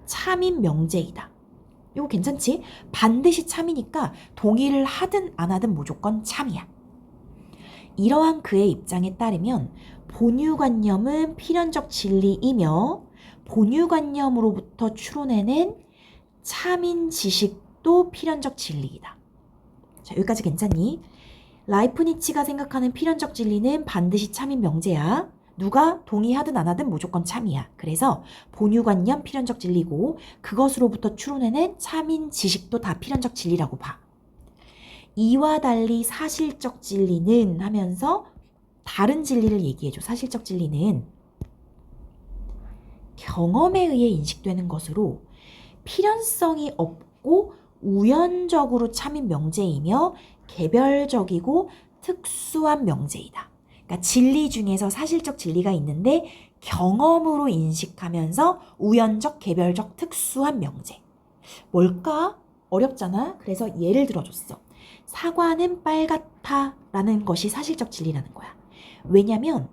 참인 명제이다. 이거 괜찮지? 반드시 참이니까 동의를 하든 안 하든 무조건 참이야. 이러한 그의 입장에 따르면 본유관념은 필연적 진리이며 본유관념으로부터 추론해낸 참인 지식도 필연적 진리이다. 자, 여기까지 괜찮니? 라이프니츠가 생각하는 필연적 진리는 반드시 참인 명제야. 누가 동의하든 안 하든 무조건 참이야. 그래서 본유관념 필연적 진리고 그것으로부터 추론해낸 참인 지식도 다 필연적 진리라고 봐. 이와 달리 사실적 진리는 하면서 다른 진리를 얘기해줘. 사실적 진리는 경험에 의해 인식되는 것으로 필연성이 없고 우연적으로 참인 명제이며 개별적이고 특수한 명제이다. 그러니까 진리 중에서 사실적 진리가 있는데 경험으로 인식하면서 우연적, 개별적, 특수한 명제. 뭘까? 어렵잖아. 그래서 예를 들어줬어. 사과는 빨갛다 라는 것이 사실적 진리라는 거야. 왜냐면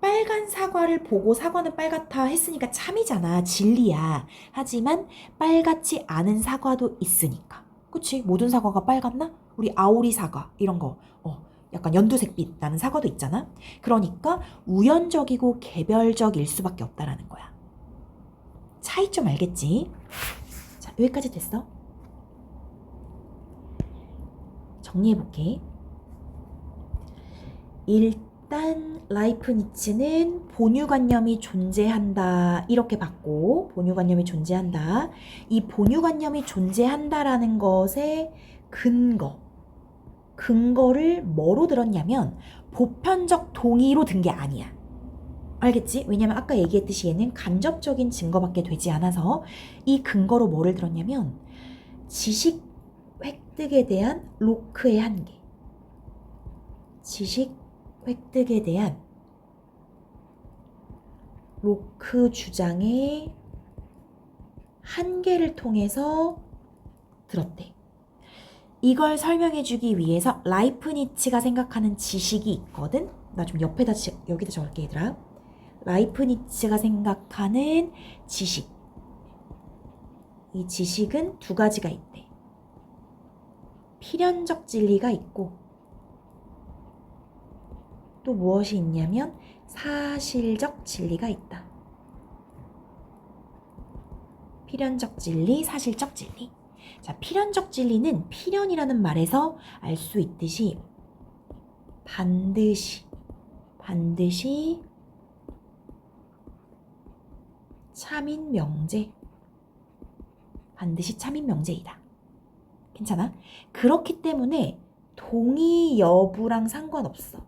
빨간 사과를 보고 사과는 빨갛다 했으니까 참이잖아. 진리야. 하지만 빨갛지 않은 사과도 있으니까. 그치? 모든 사과가 빨갛나? 우리 아오리 사과 이런 거 약간 연두색빛 나는 사과도 있잖아. 그러니까 우연적이고 개별적일 수밖에 없다라는 거야. 차이점 알겠지? 자, 여기까지 됐어. 정리해볼게. 일단 라이프니츠는 본유관념이 존재한다 이렇게 봤고, 본유관념이 존재한다. 이 본유관념이 존재한다라는 것의 근거를 뭐로 들었냐면 보편적 동의로 든 게 아니야. 알겠지? 왜냐면 아까 얘기했듯이 얘는 간접적인 증거밖에 되지 않아서 이 근거로 뭐를 들었냐면 지식 획득에 대한 로크의 한계, 지식 획득에 대한 로크 주장의 한계를 통해서 들었대. 이걸 설명해주기 위해서 라이프니츠가 생각하는 지식이 있거든. 나 좀 여기다 적을게 얘들아. 라이프니츠가 생각하는 지식. 이 지식은 두 가지가 있대. 필연적 진리가 있고 또 무엇이 있냐면 사실적 진리가 있다. 필연적 진리, 사실적 진리. 자, 필연적 진리는 필연이라는 말에서 알 수 있듯이 반드시 참인 명제. 반드시 참인 명제이다. 괜찮아? 그렇기 때문에 동의 여부랑 상관없어.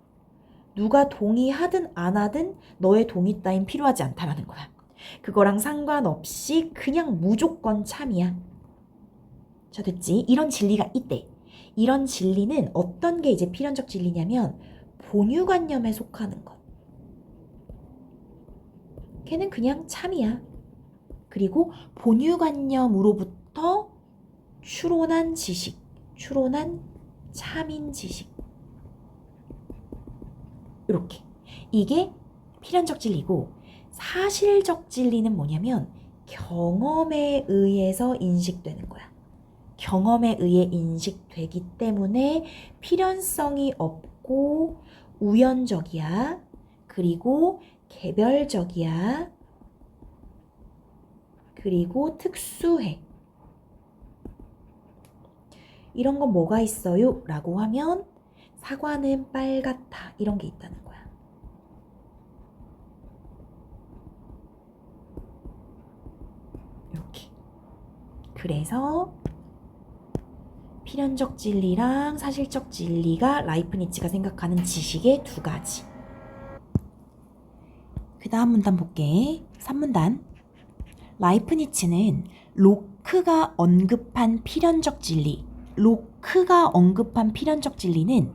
누가 동의하든 안 하든 너의 동의 따윈 필요하지 않다라는 거야. 그거랑 상관없이 그냥 무조건 참이야. 자, 됐지? 이런 진리가 있대. 이런 진리는 어떤 게 이제 필연적 진리냐면 본유관념에 속하는 것. 걔는 그냥 참이야. 그리고 본유관념으로부터 추론한 지식, 추론한 참인 지식. 이렇게. 이게 필연적 진리고, 사실적 진리는 뭐냐면 경험에 의해서 인식되는 거야. 경험에 의해 인식되기 때문에 필연성이 없고 우연적이야. 그리고 개별적이야. 그리고 특수해. 이런 건 뭐가 있어요? 라고 하면 사과는 빨갛다. 이런 게 있다는 거야. 이렇게. 그래서 필연적 진리랑 사실적 진리가 라이프니츠가 생각하는 지식의 두 가지. 그 다음 문단 볼게. 3문단. 라이프니츠는 로크가 언급한 필연적 진리는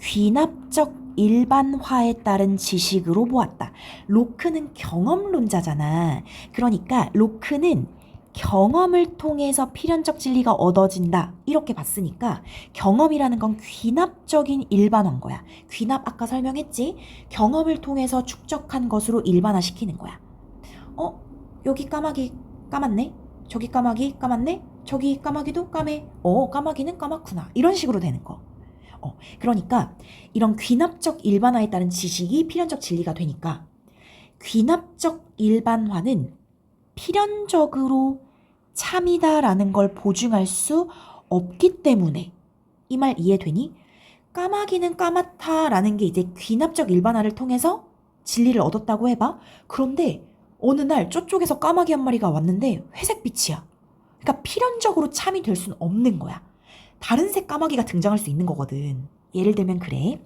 귀납적 일반화에 따른 지식으로 보았다. 로크는 경험론자잖아. 그러니까 로크는 경험을 통해서 필연적 진리가 얻어진다. 이렇게 봤으니까 경험이라는 건 귀납적인 일반화인 거야. 귀납 아까 설명했지? 경험을 통해서 축적한 것으로 일반화시키는 거야. 여기 까마귀 까맣네? 저기 까마귀 까맣네? 저기 까마귀도 까매? 까마귀는 까맣구나. 이런 식으로 되는 거. 그러니까 이런 귀납적 일반화에 따른 지식이 필연적 진리가 되니까 귀납적 일반화는 필연적으로 참이다라는 걸 보증할 수 없기 때문에 이 말 이해되니? 까마귀는 까맣다라는 게 이제 귀납적 일반화를 통해서 진리를 얻었다고 해봐. 그런데 어느 날 저쪽에서 까마귀 한 마리가 왔는데 회색빛이야. 그러니까 필연적으로 참이 될 수는 없는 거야. 다른 색 까마귀가 등장할 수 있는 거거든. 예를 들면 그래.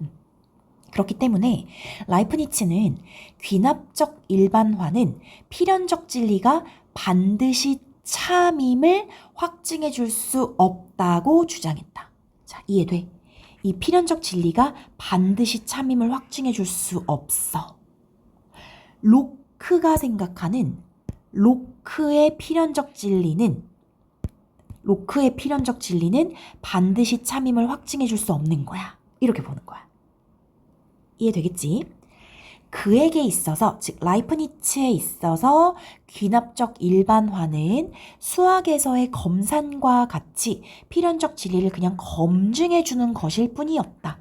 그렇기 때문에 라이프니츠는 귀납적 일반화는 필연적 진리가 반드시 참임을 확증해 줄 수 없다고 주장했다. 자, 이해돼? 이 필연적 진리가 반드시 참임을 확증해 줄 수 없어. 로크가 생각하는 로크의 필연적 진리는 반드시 참임을 확증해 줄 수 없는 거야. 이렇게 보는 거야. 이해되겠지? 그에게 있어서, 즉 라이프니츠에 있어서 귀납적 일반화는 수학에서의 검산과 같이 필연적 진리를 그냥 검증해 주는 것일 뿐이었다.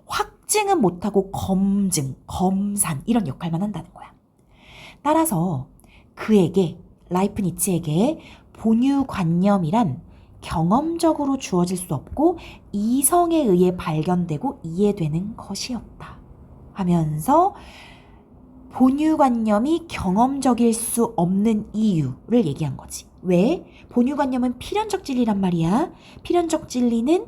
확증은 못하고 검증, 검산 이런 역할만 한다는 거야. 따라서 그에게, 라이프니츠에게 본유관념이란 경험적으로 주어질 수 없고 이성에 의해 발견되고 이해되는 것이었다 하면서 본유관념이 경험적일 수 없는 이유를 얘기한 거지. 왜? 본유관념은 필연적 진리란 말이야. 필연적 진리는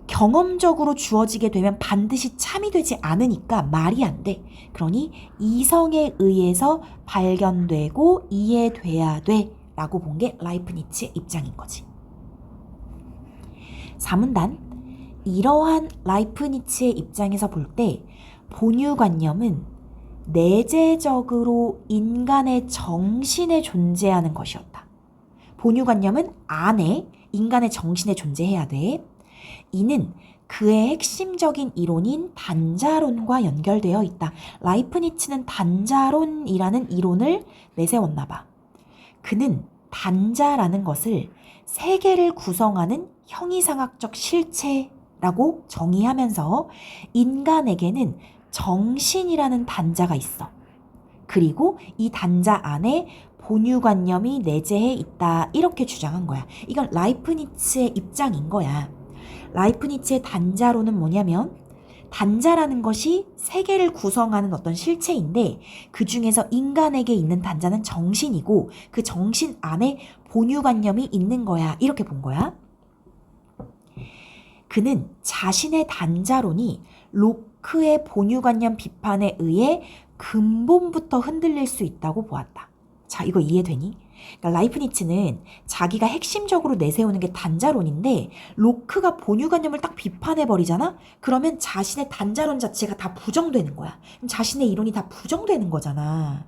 경험적으로 주어지게 되면 반드시 참이 되지 않으니까 말이 안 돼. 그러니 이성에 의해서 발견되고 이해돼야 돼 라고 본 게 라이프니츠의 입장인 거지. 4문단, 이러한 라이프니츠의 입장에서 볼 때 본유관념은 내재적으로 인간의 정신에 존재하는 것이었다. 본유관념은 안에 인간의 정신에 존재해야 돼. 이는 그의 핵심적인 이론인 단자론과 연결되어 있다. 라이프니츠는 단자론이라는 이론을 내세웠나 봐. 그는 단자라는 것을 세계를 구성하는 형이상학적 실체라고 정의하면서 인간에게는 정신이라는 단자가 있어. 그리고 이 단자 안에 본유관념이 내재해 있다. 이렇게 주장한 거야. 이건 라이프니츠의 입장인 거야. 라이프니츠의 단자론은 뭐냐면 단자라는 것이 세계를 구성하는 어떤 실체인데 그 중에서 인간에게 있는 단자는 정신이고 그 정신 안에 본유관념이 있는 거야. 이렇게 본 거야. 그는 자신의 단자론이 로크의 본유관념 비판에 의해 근본부터 흔들릴 수 있다고 보았다. 자, 이거 이해되니? 그러니까 라이프니츠는 자기가 핵심적으로 내세우는 게 단자론인데 로크가 본유관념을 딱 비판해버리잖아? 그러면 자신의 단자론 자체가 다 부정되는 거야. 그럼 자신의 이론이 다 부정되는 거잖아.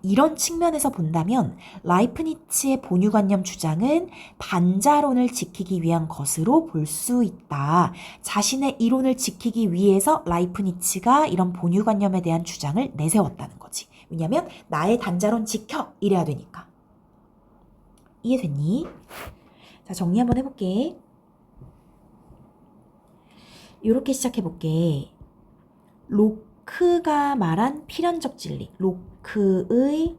이런 측면에서 본다면 라이프니츠의 본유관념 주장은 단자론을 지키기 위한 것으로 볼 수 있다. 자신의 이론을 지키기 위해서 라이프니츠가 이런 본유관념에 대한 주장을 내세웠다는 거지. 왜냐면 나의 단자론 지켜! 이래야 되니까. 이해됐니? 자, 정리 한번 해볼게. 이렇게 시작해볼게. 로크가 말한 필연적 진리. 로크의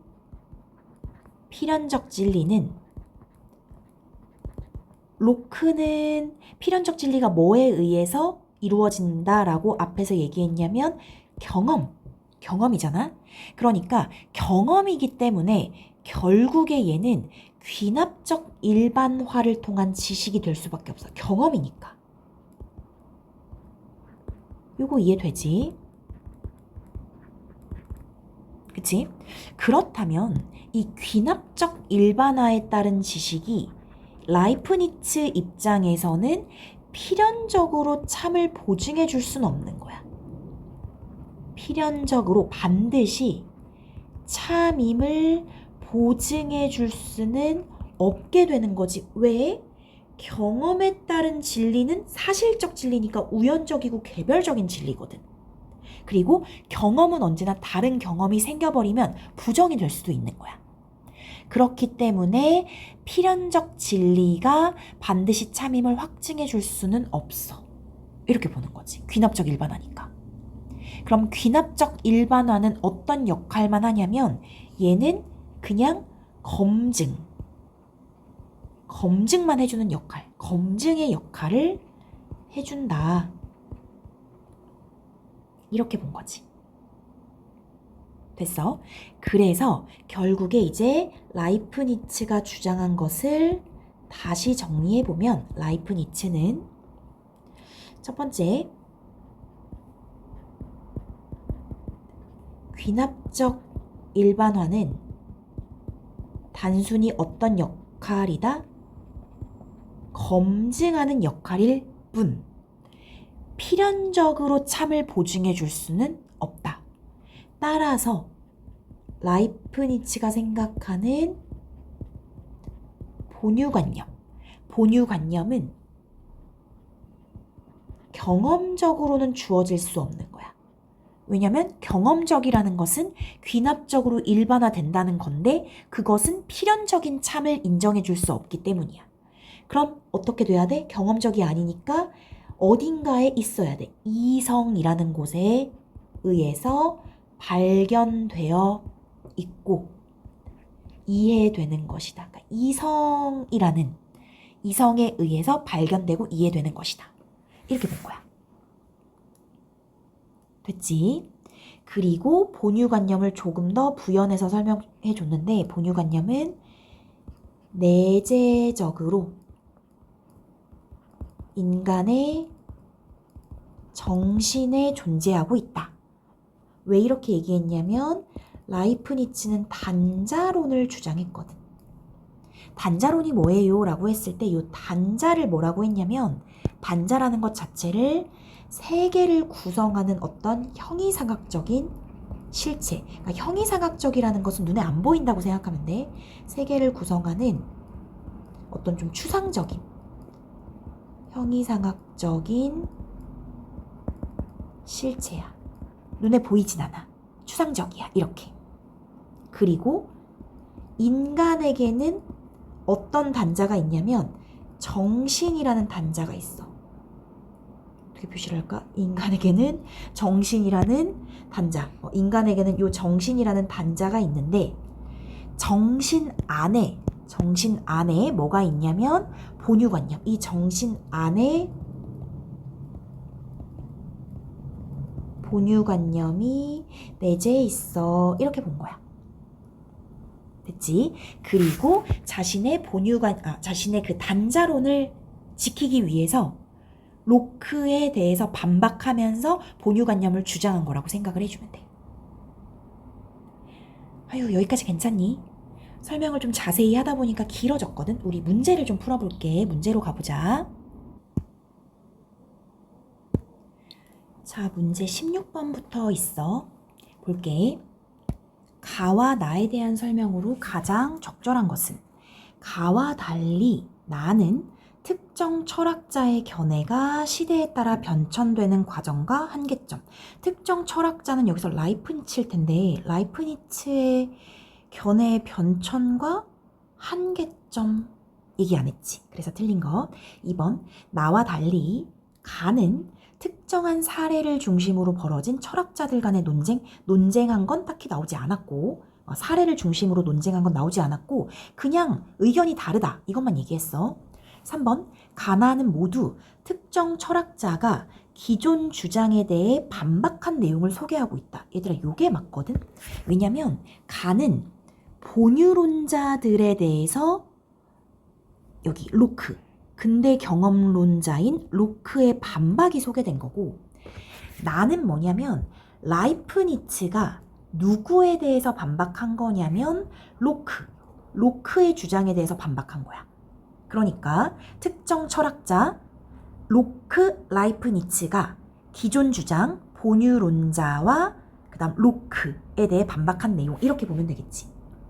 필연적 진리는 로크는 필연적 진리가 뭐에 의해서 이루어진다라고 앞에서 얘기했냐면 경험이잖아. 그러니까 경험이기 때문에 결국에 얘는 귀납적 일반화를 통한 지식이 될 수밖에 없어. 경험이니까. 요거 이해되지? 그치? 그렇다면 이 귀납적 일반화에 따른 지식이 라이프니츠 입장에서는 필연적으로 참을 보증해 줄 수는 없는 거야. 필연적으로 반드시 참임을 보증해 줄 수는 없게 되는 거지. 왜? 경험에 따른 진리는 사실적 진리니까 우연적이고 개별적인 진리거든. 그리고 경험은 언제나 다른 경험이 생겨버리면 부정이 될 수도 있는 거야. 그렇기 때문에 필연적 진리가 반드시 참임을 확증해 줄 수는 없어. 이렇게 보는 거지. 귀납적 일반화니까. 그럼 귀납적 일반화는 어떤 역할만 하냐면 얘는 그냥 검증만 해주는 역할, 검증의 역할을 해준다. 이렇게 본 거지. 됐어? 그래서 결국에 이제 라이프니츠가 주장한 것을 다시 정리해보면 라이프니츠는 첫 번째, 귀납적 일반화는 단순히 어떤 역할이다? 검증하는 역할일 뿐 필연적으로 참을 보증해 줄 수는 없다. 따라서 라이프니츠가 생각하는 본유관념은 경험적으로는 주어질 수 없는 거야. 왜냐면 경험적이라는 것은 귀납적으로 일반화된다는 건데 그것은 필연적인 참을 인정해 줄 수 없기 때문이야. 그럼 어떻게 돼야 돼? 경험적이 아니니까 어딘가에 있어야 돼. 이성이라는 곳에 의해서 발견되어 있고 이해되는 것이다. 그러니까 이성에 의해서 발견되고 이해되는 것이다. 이렇게 본 거야. 됐지? 그리고 본유관념을 조금 더 부연해서 설명해 줬는데 본유관념은 내재적으로 인간의 정신에 존재하고 있다. 왜 이렇게 얘기했냐면 라이프니츠는 단자론을 주장했거든. 단자론이 뭐예요? 라고 했을 때 이 단자를 뭐라고 했냐면 단자라는 것 자체를 세계를 구성하는 어떤 형이상학적인 실체. 그러니까 형이상학적이라는 것은 눈에 안 보인다고 생각하면 돼. 세계를 구성하는 어떤 좀 추상적인 형이상학적인 실체야. 눈에 보이진 않아. 추상적이야. 이렇게. 그리고 인간에게는 어떤 단자가 있냐면 정신이라는 단자가 있어. 어떻게 표시를 할까? 인간에게는 정신이라는 단자. 인간에게는 이 정신이라는 단자가 있는데 정신 안에 뭐가 있냐면 본유관념. 이 정신 안에 본유관념이 내재해 있어. 이렇게 본 거야. 됐지? 그리고 자신의 그 단자론을 지키기 위해서 로크에 대해서 반박하면서 본유관념을 주장한 거라고 생각을 해주면 돼. 아유, 여기까지 괜찮니? 설명을 좀 자세히 하다 보니까 길어졌거든? 우리 문제를 좀 풀어볼게. 문제로 가보자. 자, 문제 16번부터 있어. 볼게. 가와 나에 대한 설명으로 가장 적절한 것은 가와 달리 나는 특정 철학자의 견해가 시대에 따라 변천되는 과정과 한계점. 특정 철학자는 여기서 라이프니츠일 텐데 라이프니츠의 견해의 변천과 한계점 얘기 안 했지. 그래서 틀린 거. 2번 나와 달리 가는 특정한 사례를 중심으로 벌어진 철학자들 간의 논쟁한 건 딱히 나오지 않았고 사례를 중심으로 논쟁한 건 나오지 않았고 그냥 의견이 다르다 이것만 얘기했어. 3번 가나는 모두 특정 철학자가 기존 주장에 대해 반박한 내용을 소개하고 있다. 얘들아 요게 맞거든. 왜냐면 가는 본유론자들에 대해서 여기 로크 근대 경험론자인 로크의 반박이 소개된 거고 나는 뭐냐면 라이프니츠가 누구에 대해서 반박한 거냐면 로크의 주장에 대해서 반박한 거야. 그러니까 특정 철학자 로크, 라이프니츠가 기존 주장 본유론자와 그다음 로크에 대해 반박한 내용 이렇게 보면 되겠지.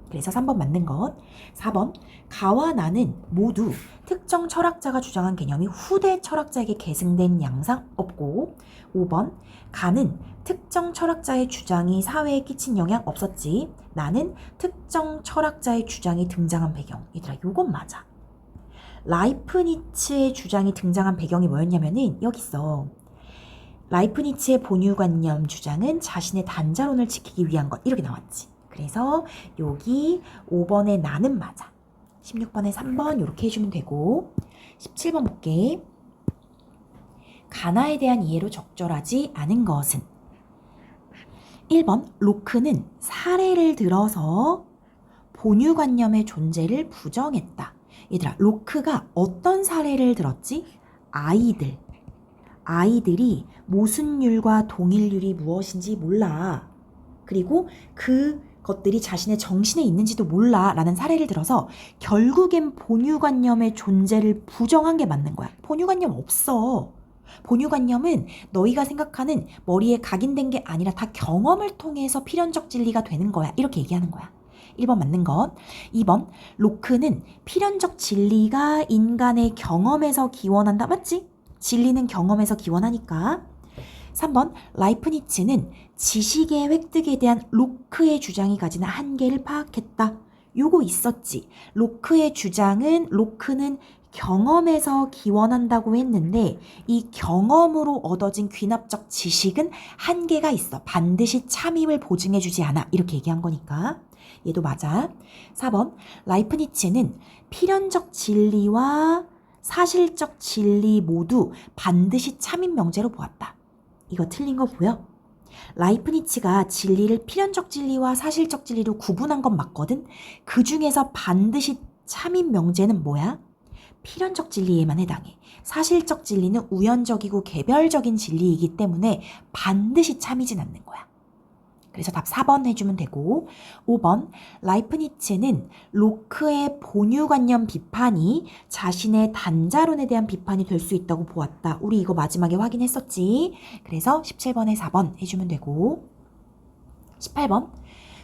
그래서 3번 맞는 것. 4번 가와 나는 모두 특정 철학자가 주장한 개념이 후대 철학자에게 계승된 양상 없고 5번 가는 특정 철학자의 주장이 사회에 끼친 영향 없었지. 나는 특정 철학자의 주장이 등장한 배경. 얘들아 요건 맞아. 라이프니츠의 주장이 등장한 배경이 뭐였냐면은 여기 있어. 라이프니츠의 본유관념 주장은 자신의 단자론을 지키기 위한 것 이렇게 나왔지. 그래서 여기 5번에 나는 맞아. 16번에 3번 이렇게 해주면 되고 17번 볼게. 가나에 대한 이해로 적절하지 않은 것은 1번 로크는 사례를 들어서 본유관념의 존재를 부정했다. 얘들아, 로크가 어떤 사례를 들었지? 아이들이 모순율과 동일률이 무엇인지 몰라. 그리고 그것들이 자신의 정신에 있는지도 몰라 라는 사례를 들어서 결국엔 본유관념의 존재를 부정한 게 맞는 거야. 본유관념 없어. 본유관념은 너희가 생각하는 머리에 각인된 게 아니라 다 경험을 통해서 필연적 진리가 되는 거야. 이렇게 얘기하는 거야. 1번 맞는 것. 2번 로크는 필연적 진리가 인간의 경험에서 기원한다. 맞지? 진리는 경험에서 기원하니까. 3번 라이프니츠는 지식의 획득에 대한 로크의 주장이 가지는 한계를 파악했다. 요거 있었지. 로크는 경험에서 기원한다고 했는데 이 경험으로 얻어진 귀납적 지식은 한계가 있어. 반드시 참임을 보증해주지 않아. 이렇게 얘기한 거니까. 얘도 맞아. 4번 라이프니츠는 필연적 진리와 사실적 진리 모두 반드시 참임 명제로 보았다. 이거 틀린 거 보여? 라이프니츠가 진리를 필연적 진리와 사실적 진리로 구분한 건 맞거든? 그 중에서 반드시 참임 명제는 뭐야? 필연적 진리에만 해당해. 사실적 진리는 우연적이고 개별적인 진리이기 때문에 반드시 참이진 않는 거야. 그래서 답 4번 해주면 되고 5번 라이프니츠는 로크의 본유관념 비판이 자신의 단자론에 대한 비판이 될 수 있다고 보았다. 우리 이거 마지막에 확인했었지. 그래서 17번에 4번 해주면 되고 18번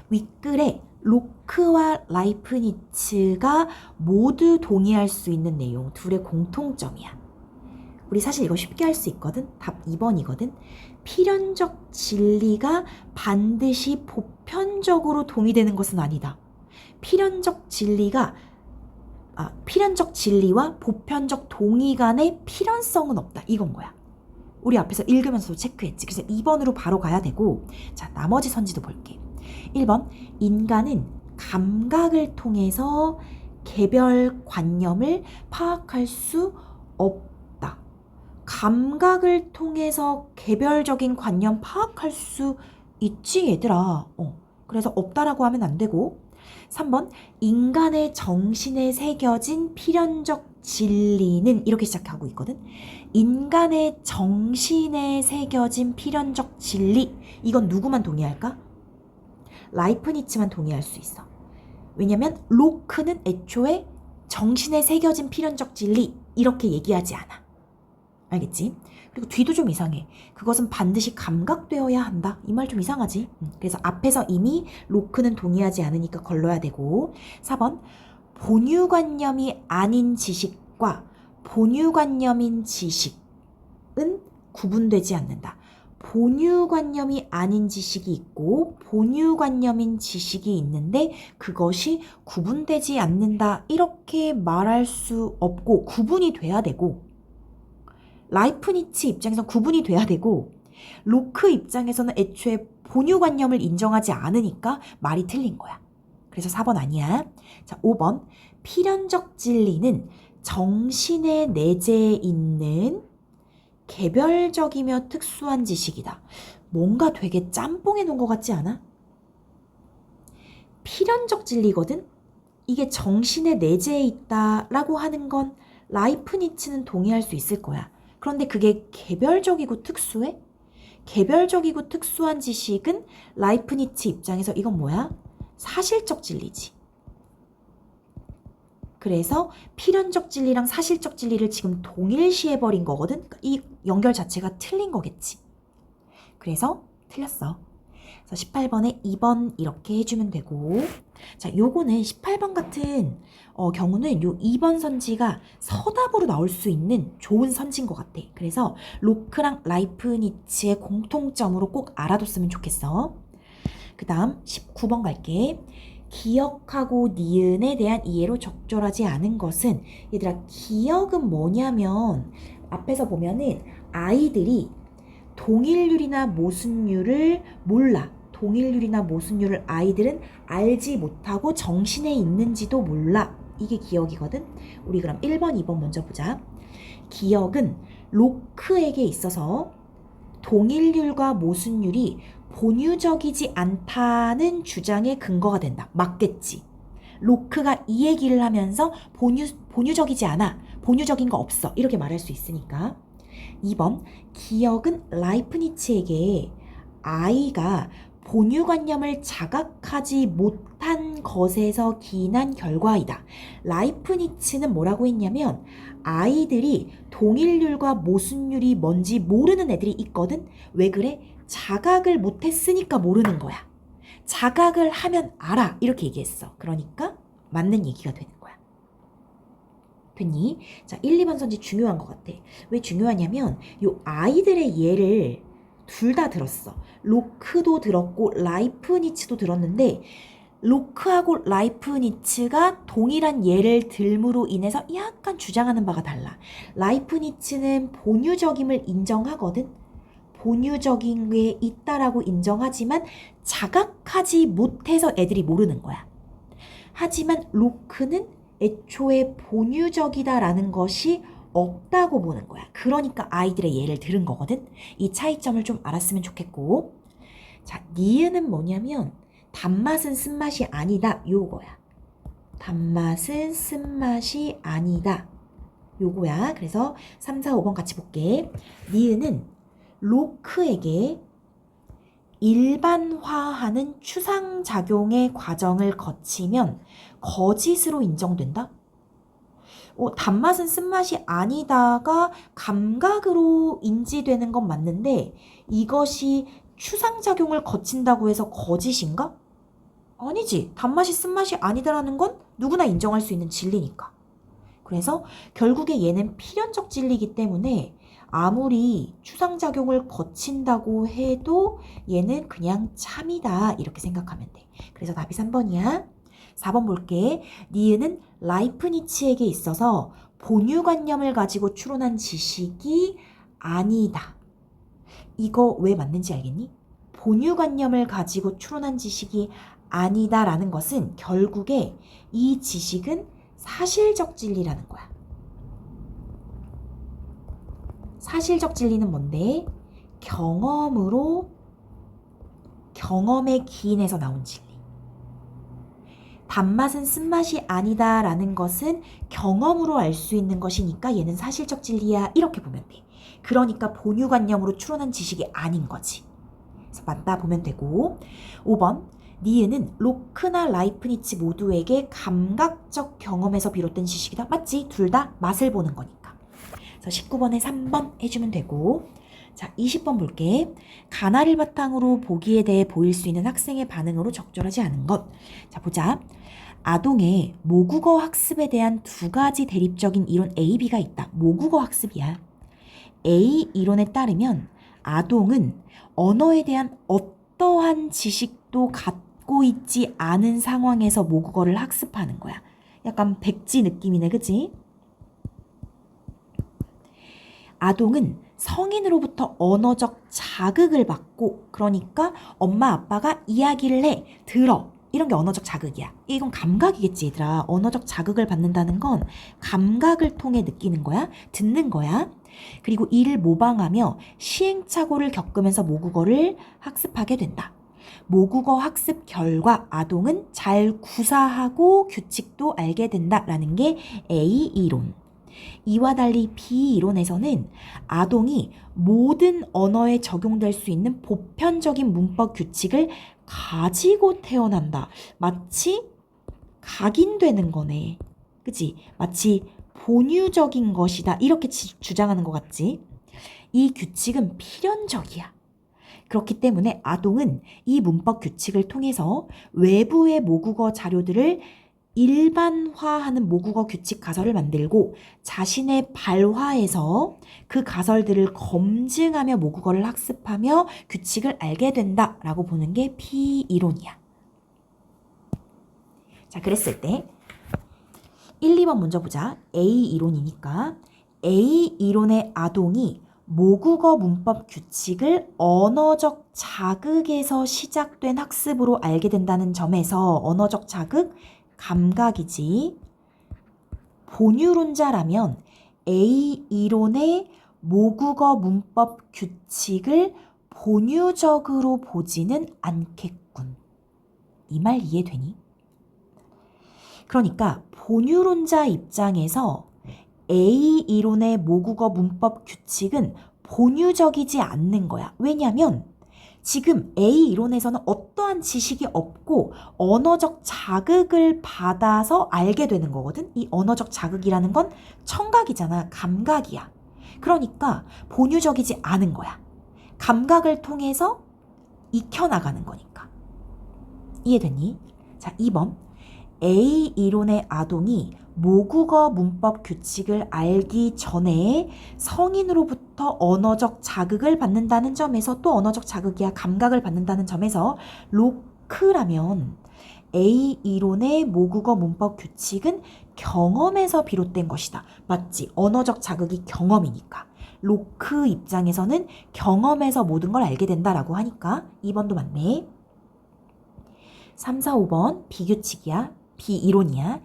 윗글에 로크와 라이프니츠가 모두 동의할 수 있는 내용 둘의 공통점이야. 우리 사실 이거 쉽게 할 수 있거든. 답 2번이거든. 필연적 진리가 반드시 보편적으로 동의되는 것은 아니다. 필연적 진리와 보편적 동의 간의 필연성은 없다. 이건 거야. 우리 앞에서 읽으면서도 체크했지. 그래서 2번으로 바로 가야 되고, 자, 나머지 선지도 볼게. 1번, 인간은 감각을 통해서 개별관념을 파악할 수 없다. 감각을 통해서 개별적인 관념 파악할 수 있지, 얘들아. 그래서 없다라고 하면 안 되고. 3번, 인간의 정신에 새겨진 필연적 진리는 이렇게 시작하고 있거든. 인간의 정신에 새겨진 필연적 진리. 이건 누구만 동의할까? 라이프니츠만 동의할 수 있어. 왜냐면 로크는 애초에 정신에 새겨진 필연적 진리 이렇게 얘기하지 않아. 알겠지? 그리고 뒤도 좀 이상해. 그것은 반드시 감각되어야 한다. 이 말 좀 이상하지? 그래서 앞에서 이미 로크는 동의하지 않으니까 걸러야 되고. 4번 본유관념이 아닌 지식과 본유관념인 지식은 구분되지 않는다. 본유관념이 아닌 지식이 있고 본유관념인 지식이 있는데 그것이 구분되지 않는다. 이렇게 말할 수 없고 구분이 돼야 되고 라이프니츠 입장에서는 구분이 돼야 되고 로크 입장에서는 애초에 본유관념을 인정하지 않으니까 말이 틀린 거야. 그래서 4번 아니야. 자, 5번 필연적 진리는 정신의 내재에 있는 개별적이며 특수한 지식이다. 뭔가 되게 짬뽕해 놓은 것 같지 않아? 필연적 진리거든? 이게 정신의 내재에 있다라고 하는 건 라이프니츠는 동의할 수 있을 거야. 그런데 그게 개별적이고 특수해? 개별적이고 특수한 지식은 라이프니츠 입장에서 이건 뭐야? 사실적 진리지. 그래서 필연적 진리랑 사실적 진리를 지금 동일시해버린 거거든? 이 연결 자체가 틀린 거겠지. 그래서 틀렸어. 그래서 18번에 2번 이렇게 해주면 되고 자, 요거는 18번 같은 경우는 요 2번 선지가 서답으로 나올 수 있는 좋은 선지인 것 같아. 그래서 로크랑 라이프니츠의 공통점으로 꼭 알아뒀으면 좋겠어. 그 다음 19번 갈게. 기억하고 니은에 대한 이해로 적절하지 않은 것은 얘들아 기억은 뭐냐면 앞에서 보면은 아이들이 동일률이나 모순율을 몰라. 동일률이나 모순율을 아이들은 알지 못하고 정신에 있는지도 몰라. 이게 기억이거든. 우리 그럼 1번, 2번 먼저 보자. 기억은 로크에게 있어서 동일률과 모순율이 본유적이지 않다는 주장의 근거가 된다. 맞겠지. 로크가 이 얘기를 하면서 본유적이지 않아. 본유적인 거 없어. 이렇게 말할 수 있으니까. 2번, 기억은 라이프니츠에게 아이가 본유관념을 자각하지 못한 것에서 기인한 결과이다. 라이프니츠는 뭐라고 했냐면 아이들이 동일률과 모순율이 뭔지 모르는 애들이 있거든. 왜 그래? 자각을 못했으니까 모르는 거야. 자각을 하면 알아. 이렇게 얘기했어. 그러니까 맞는 얘기가 되는 거야. 됐니? 자, 1, 2번 선지 중요한 것 같아. 왜 중요하냐면 요 아이들의 예를 둘 다 들었어. 로크도 들었고 라이프니츠도 들었는데 로크하고 라이프니츠가 동일한 예를 들므로 인해서 약간 주장하는 바가 달라. 라이프니츠는 본유적임을 인정하거든. 본유적인 게 있다라고 인정하지만 자각하지 못해서 애들이 모르는 거야. 하지만 로크는 애초에 본유적이다라는 것이 없다고 보는 거야. 그러니까 아이들의 예를 들은 거거든. 이 차이점을 좀 알았으면 좋겠고. 자, 니은은 뭐냐면 단맛은 쓴맛이 아니다. 요거야. 단맛은 쓴맛이 아니다. 요거야. 그래서 3, 4, 5번 같이 볼게. 니은은 로크에게 일반화하는 추상작용의 과정을 거치면 거짓으로 인정된다? 단맛은 쓴맛이 아니다가 감각으로 인지되는 건 맞는데 이것이 추상작용을 거친다고 해서 거짓인가? 아니지. 단맛이 쓴맛이 아니다라는 건 누구나 인정할 수 있는 진리니까. 그래서 결국에 얘는 필연적 진리이기 때문에 아무리 추상작용을 거친다고 해도 얘는 그냥 참이다 이렇게 생각하면 돼. 그래서 답이 3번이야. 4번 볼게. 니은은 라이프니츠에게 있어서 본유관념을 가지고 추론한 지식이 아니다. 이거 왜 맞는지 알겠니? 본유관념을 가지고 추론한 지식이 아니다라는 것은 결국에 이 지식은 사실적 진리라는 거야. 사실적 진리는 뭔데? 경험의 기인에서 나온 진리. 단맛은 쓴맛이 아니다 라는 것은 경험으로 알 수 있는 것이니까 얘는 사실적 진리야. 이렇게 보면 돼. 그러니까 본유관념으로 추론한 지식이 아닌 거지. 그래서 맞다 보면 되고. 5번. 니은은 로크나 라이프니츠 모두에게 감각적 경험에서 비롯된 지식이다. 맞지? 둘 다 맛을 보는 거니까. 그래서 19번에 3번 해주면 되고. 자, 20번 볼게. 가나를 바탕으로 보기에 대해 보일 수 있는 학생의 반응으로 적절하지 않은 것. 자, 보자. 아동의 모국어 학습에 대한 두 가지 대립적인 이론 A, B가 있다. 모국어 학습이야. A 이론에 따르면 아동은 언어에 대한 어떠한 지식도 갖고 있지 않은 상황에서 모국어를 학습하는 거야. 약간 백지 느낌이네, 그치? 아동은 성인으로부터 언어적 자극을 받고, 그러니까 엄마 아빠가 이야기를 해, 들어. 이런 게 언어적 자극이야. 이건 감각이겠지, 얘들아. 언어적 자극을 받는다는 건 감각을 통해 느끼는 거야. 듣는 거야. 그리고 이를 모방하며 시행착오를 겪으면서 모국어를 학습하게 된다. 모국어 학습 결과 아동은 잘 구사하고 규칙도 알게 된다라는 게 A 이론. 이와 달리 B 이론에서는 아동이 모든 언어에 적용될 수 있는 보편적인 문법 규칙을 가지고 태어난다. 마치 각인되는 거네. 그치? 마치 본유적인 것이다. 이렇게 주장하는 것 같지? 이 규칙은 필연적이야. 그렇기 때문에 아동은 이 문법 규칙을 통해서 외부의 모국어 자료들을 일반화하는 모국어 규칙 가설을 만들고 자신의 발화에서 그 가설들을 검증하며 모국어를 학습하며 규칙을 알게 된다라고 보는 게 P 이론이야. 자, 그랬을 때 1, 2번 먼저 보자. A 이론이니까 A 이론의 아동이 모국어 문법 규칙을 언어적 자극에서 시작된 학습으로 알게 된다는 점에서 언어적 자극, 감각이지. 본유론자라면 A 이론의 모국어 문법 규칙을 본유적으로 보지는 않겠군. 이 말 이해되니? 그러니까 본유론자 입장에서 A 이론의 모국어 문법 규칙은 본유적이지 않는 거야. 왜냐면 지금 A 이론에서는 어떠한 지식이 없고 언어적 자극을 받아서 알게 되는 거거든. 이 언어적 자극이라는 건 청각이잖아. 감각이야. 그러니까 본유적이지 않은 거야. 감각을 통해서 익혀나가는 거니까. 이해됐니? 자, 2번. A 이론의 아동이 모국어 문법 규칙을 알기 전에 성인으로부터 언어적 자극을 받는다는 점에서, 또 언어적 자극이야, 감각을 받는다는 점에서 로크라면 A 이론의 모국어 문법 규칙은 경험에서 비롯된 것이다. 맞지? 언어적 자극이 경험이니까. 로크 입장에서는 경험에서 모든 걸 알게 된다라고 하니까 2번도 맞네. 3, 4, 5번 비규칙이야. 비이론이야.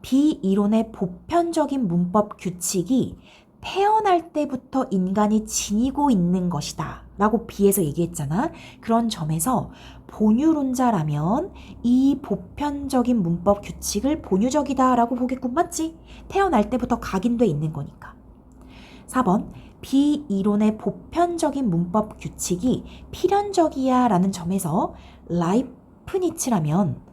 비이론의 보편적인 문법 규칙이 태어날 때부터 인간이 지니고 있는 것이다 라고 비에서 얘기했잖아. 그런 점에서 본유론자라면 이 보편적인 문법 규칙을 본유적이다 라고 보겠군. 맞지? 태어날 때부터 각인돼 있는 거니까. 4번 비이론의 보편적인 문법 규칙이 필연적이야 라는 점에서 라이프니츠라면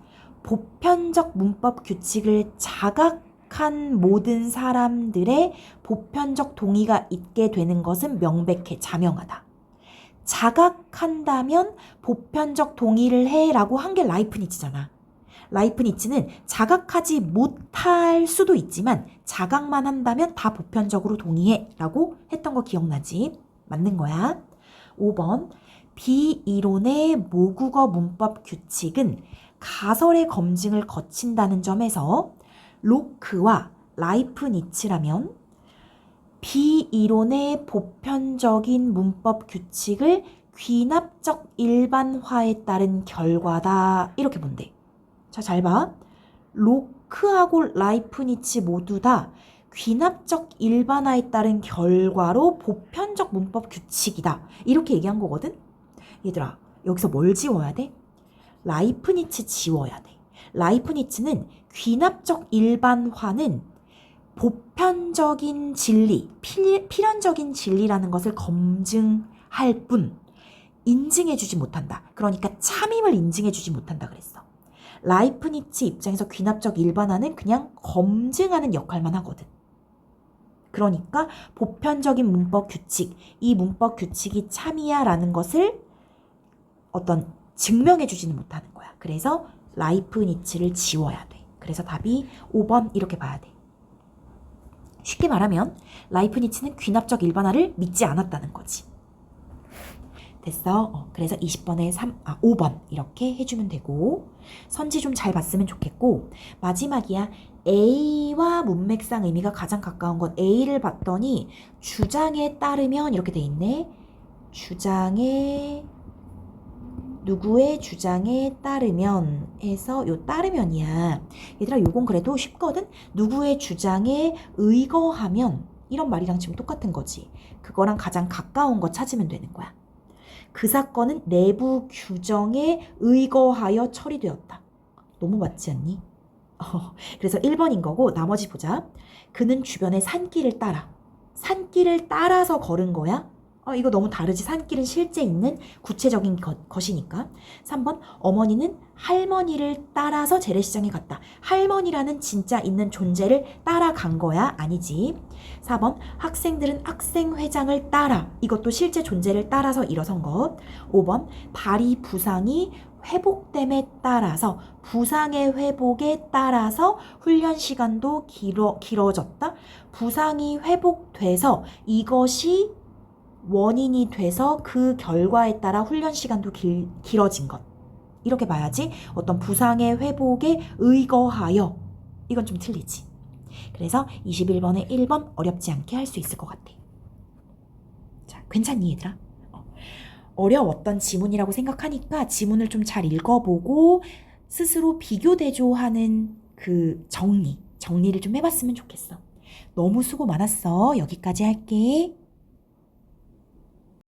보편적 문법 규칙을 자각한 모든 사람들의 보편적 동의가 있게 되는 것은 명백해, 자명하다. 자각한다면 보편적 동의를 해라고 한 게 라이프니츠잖아. 라이프니츠는 자각하지 못할 수도 있지만 자각만 한다면 다 보편적으로 동의해 라고 했던 거 기억나지? 맞는 거야. 5번 비이론의 모국어 문법 규칙은 가설의 검증을 거친다는 점에서 로크와 라이프니츠라면 비이론의 보편적인 문법 규칙을 귀납적 일반화에 따른 결과다. 이렇게 본대. 자, 잘 봐. 로크하고 라이프니츠 모두 다 귀납적 일반화에 따른 결과로 보편적 문법 규칙이다. 이렇게 얘기한 거거든. 얘들아, 여기서 뭘 지워야 돼? 라이프니츠 지워야 돼. 라이프니츠는 귀납적 일반화는 보편적인 진리, 필연적인 진리라는 것을 검증할 뿐 인증해주지 못한다. 그러니까 참임을 인증해주지 못한다 그랬어. 라이프니츠 입장에서 귀납적 일반화는 그냥 검증하는 역할만 하거든. 그러니까 보편적인 문법 규칙, 이 문법 규칙이 참이야 라는 것을 어떤 증명해주지는 못하는 거야. 그래서 라이프니츠를 지워야 돼. 그래서 답이 5번 이렇게 봐야 돼. 쉽게 말하면 라이프니츠는 귀납적 일반화를 믿지 않았다는 거지. 됐어. 그래서 20번에 5번 이렇게 해주면 되고, 선지 좀 잘 봤으면 좋겠고, 마지막이야. A와 문맥상 의미가 가장 가까운 건 A를 봤더니 주장에 따르면 이렇게 돼 있네. 주장에, 누구의 주장에 따르면 해서 요 따르면이야. 얘들아, 요건 그래도 쉽거든. 누구의 주장에 의거하면, 이런 말이랑 지금 똑같은 거지. 그거랑 가장 가까운 거 찾으면 되는 거야. 그 사건은 내부 규정에 의거하여 처리되었다. 너무 맞지 않니? 그래서 1번인 거고, 나머지 보자. 그는 주변의 산길을 따라서 걸은 거야. 이거 너무 다르지. 산길은 실제 있는 구체적인 것이니까. 3번 어머니는 할머니를 따라서 재래시장에 갔다. 할머니라는 진짜 있는 존재를 따라간 거야? 아니지. 4번 학생들은 학생회장을 따라. 이것도 실제 존재를 따라서 일어선 것. 5번 발이 부상이 회복됨에 따라서, 부상의 회복에 따라서 훈련 시간도 길어졌다. 부상이 회복돼서 이것이 원인이 돼서 그 결과에 따라 훈련 시간도 길어진 것. 이렇게 봐야지. 어떤 부상의 회복에 의거하여. 이건 좀 틀리지. 그래서 21번에 1번 어렵지 않게 할 수 있을 것 같아. 자, 괜찮니 얘들아? 어려웠던 지문이라고 생각하니까 지문을 좀 잘 읽어보고 스스로 비교 대조하는 그 정리를 좀 해봤으면 좋겠어. 너무 수고 많았어. 여기까지 할게.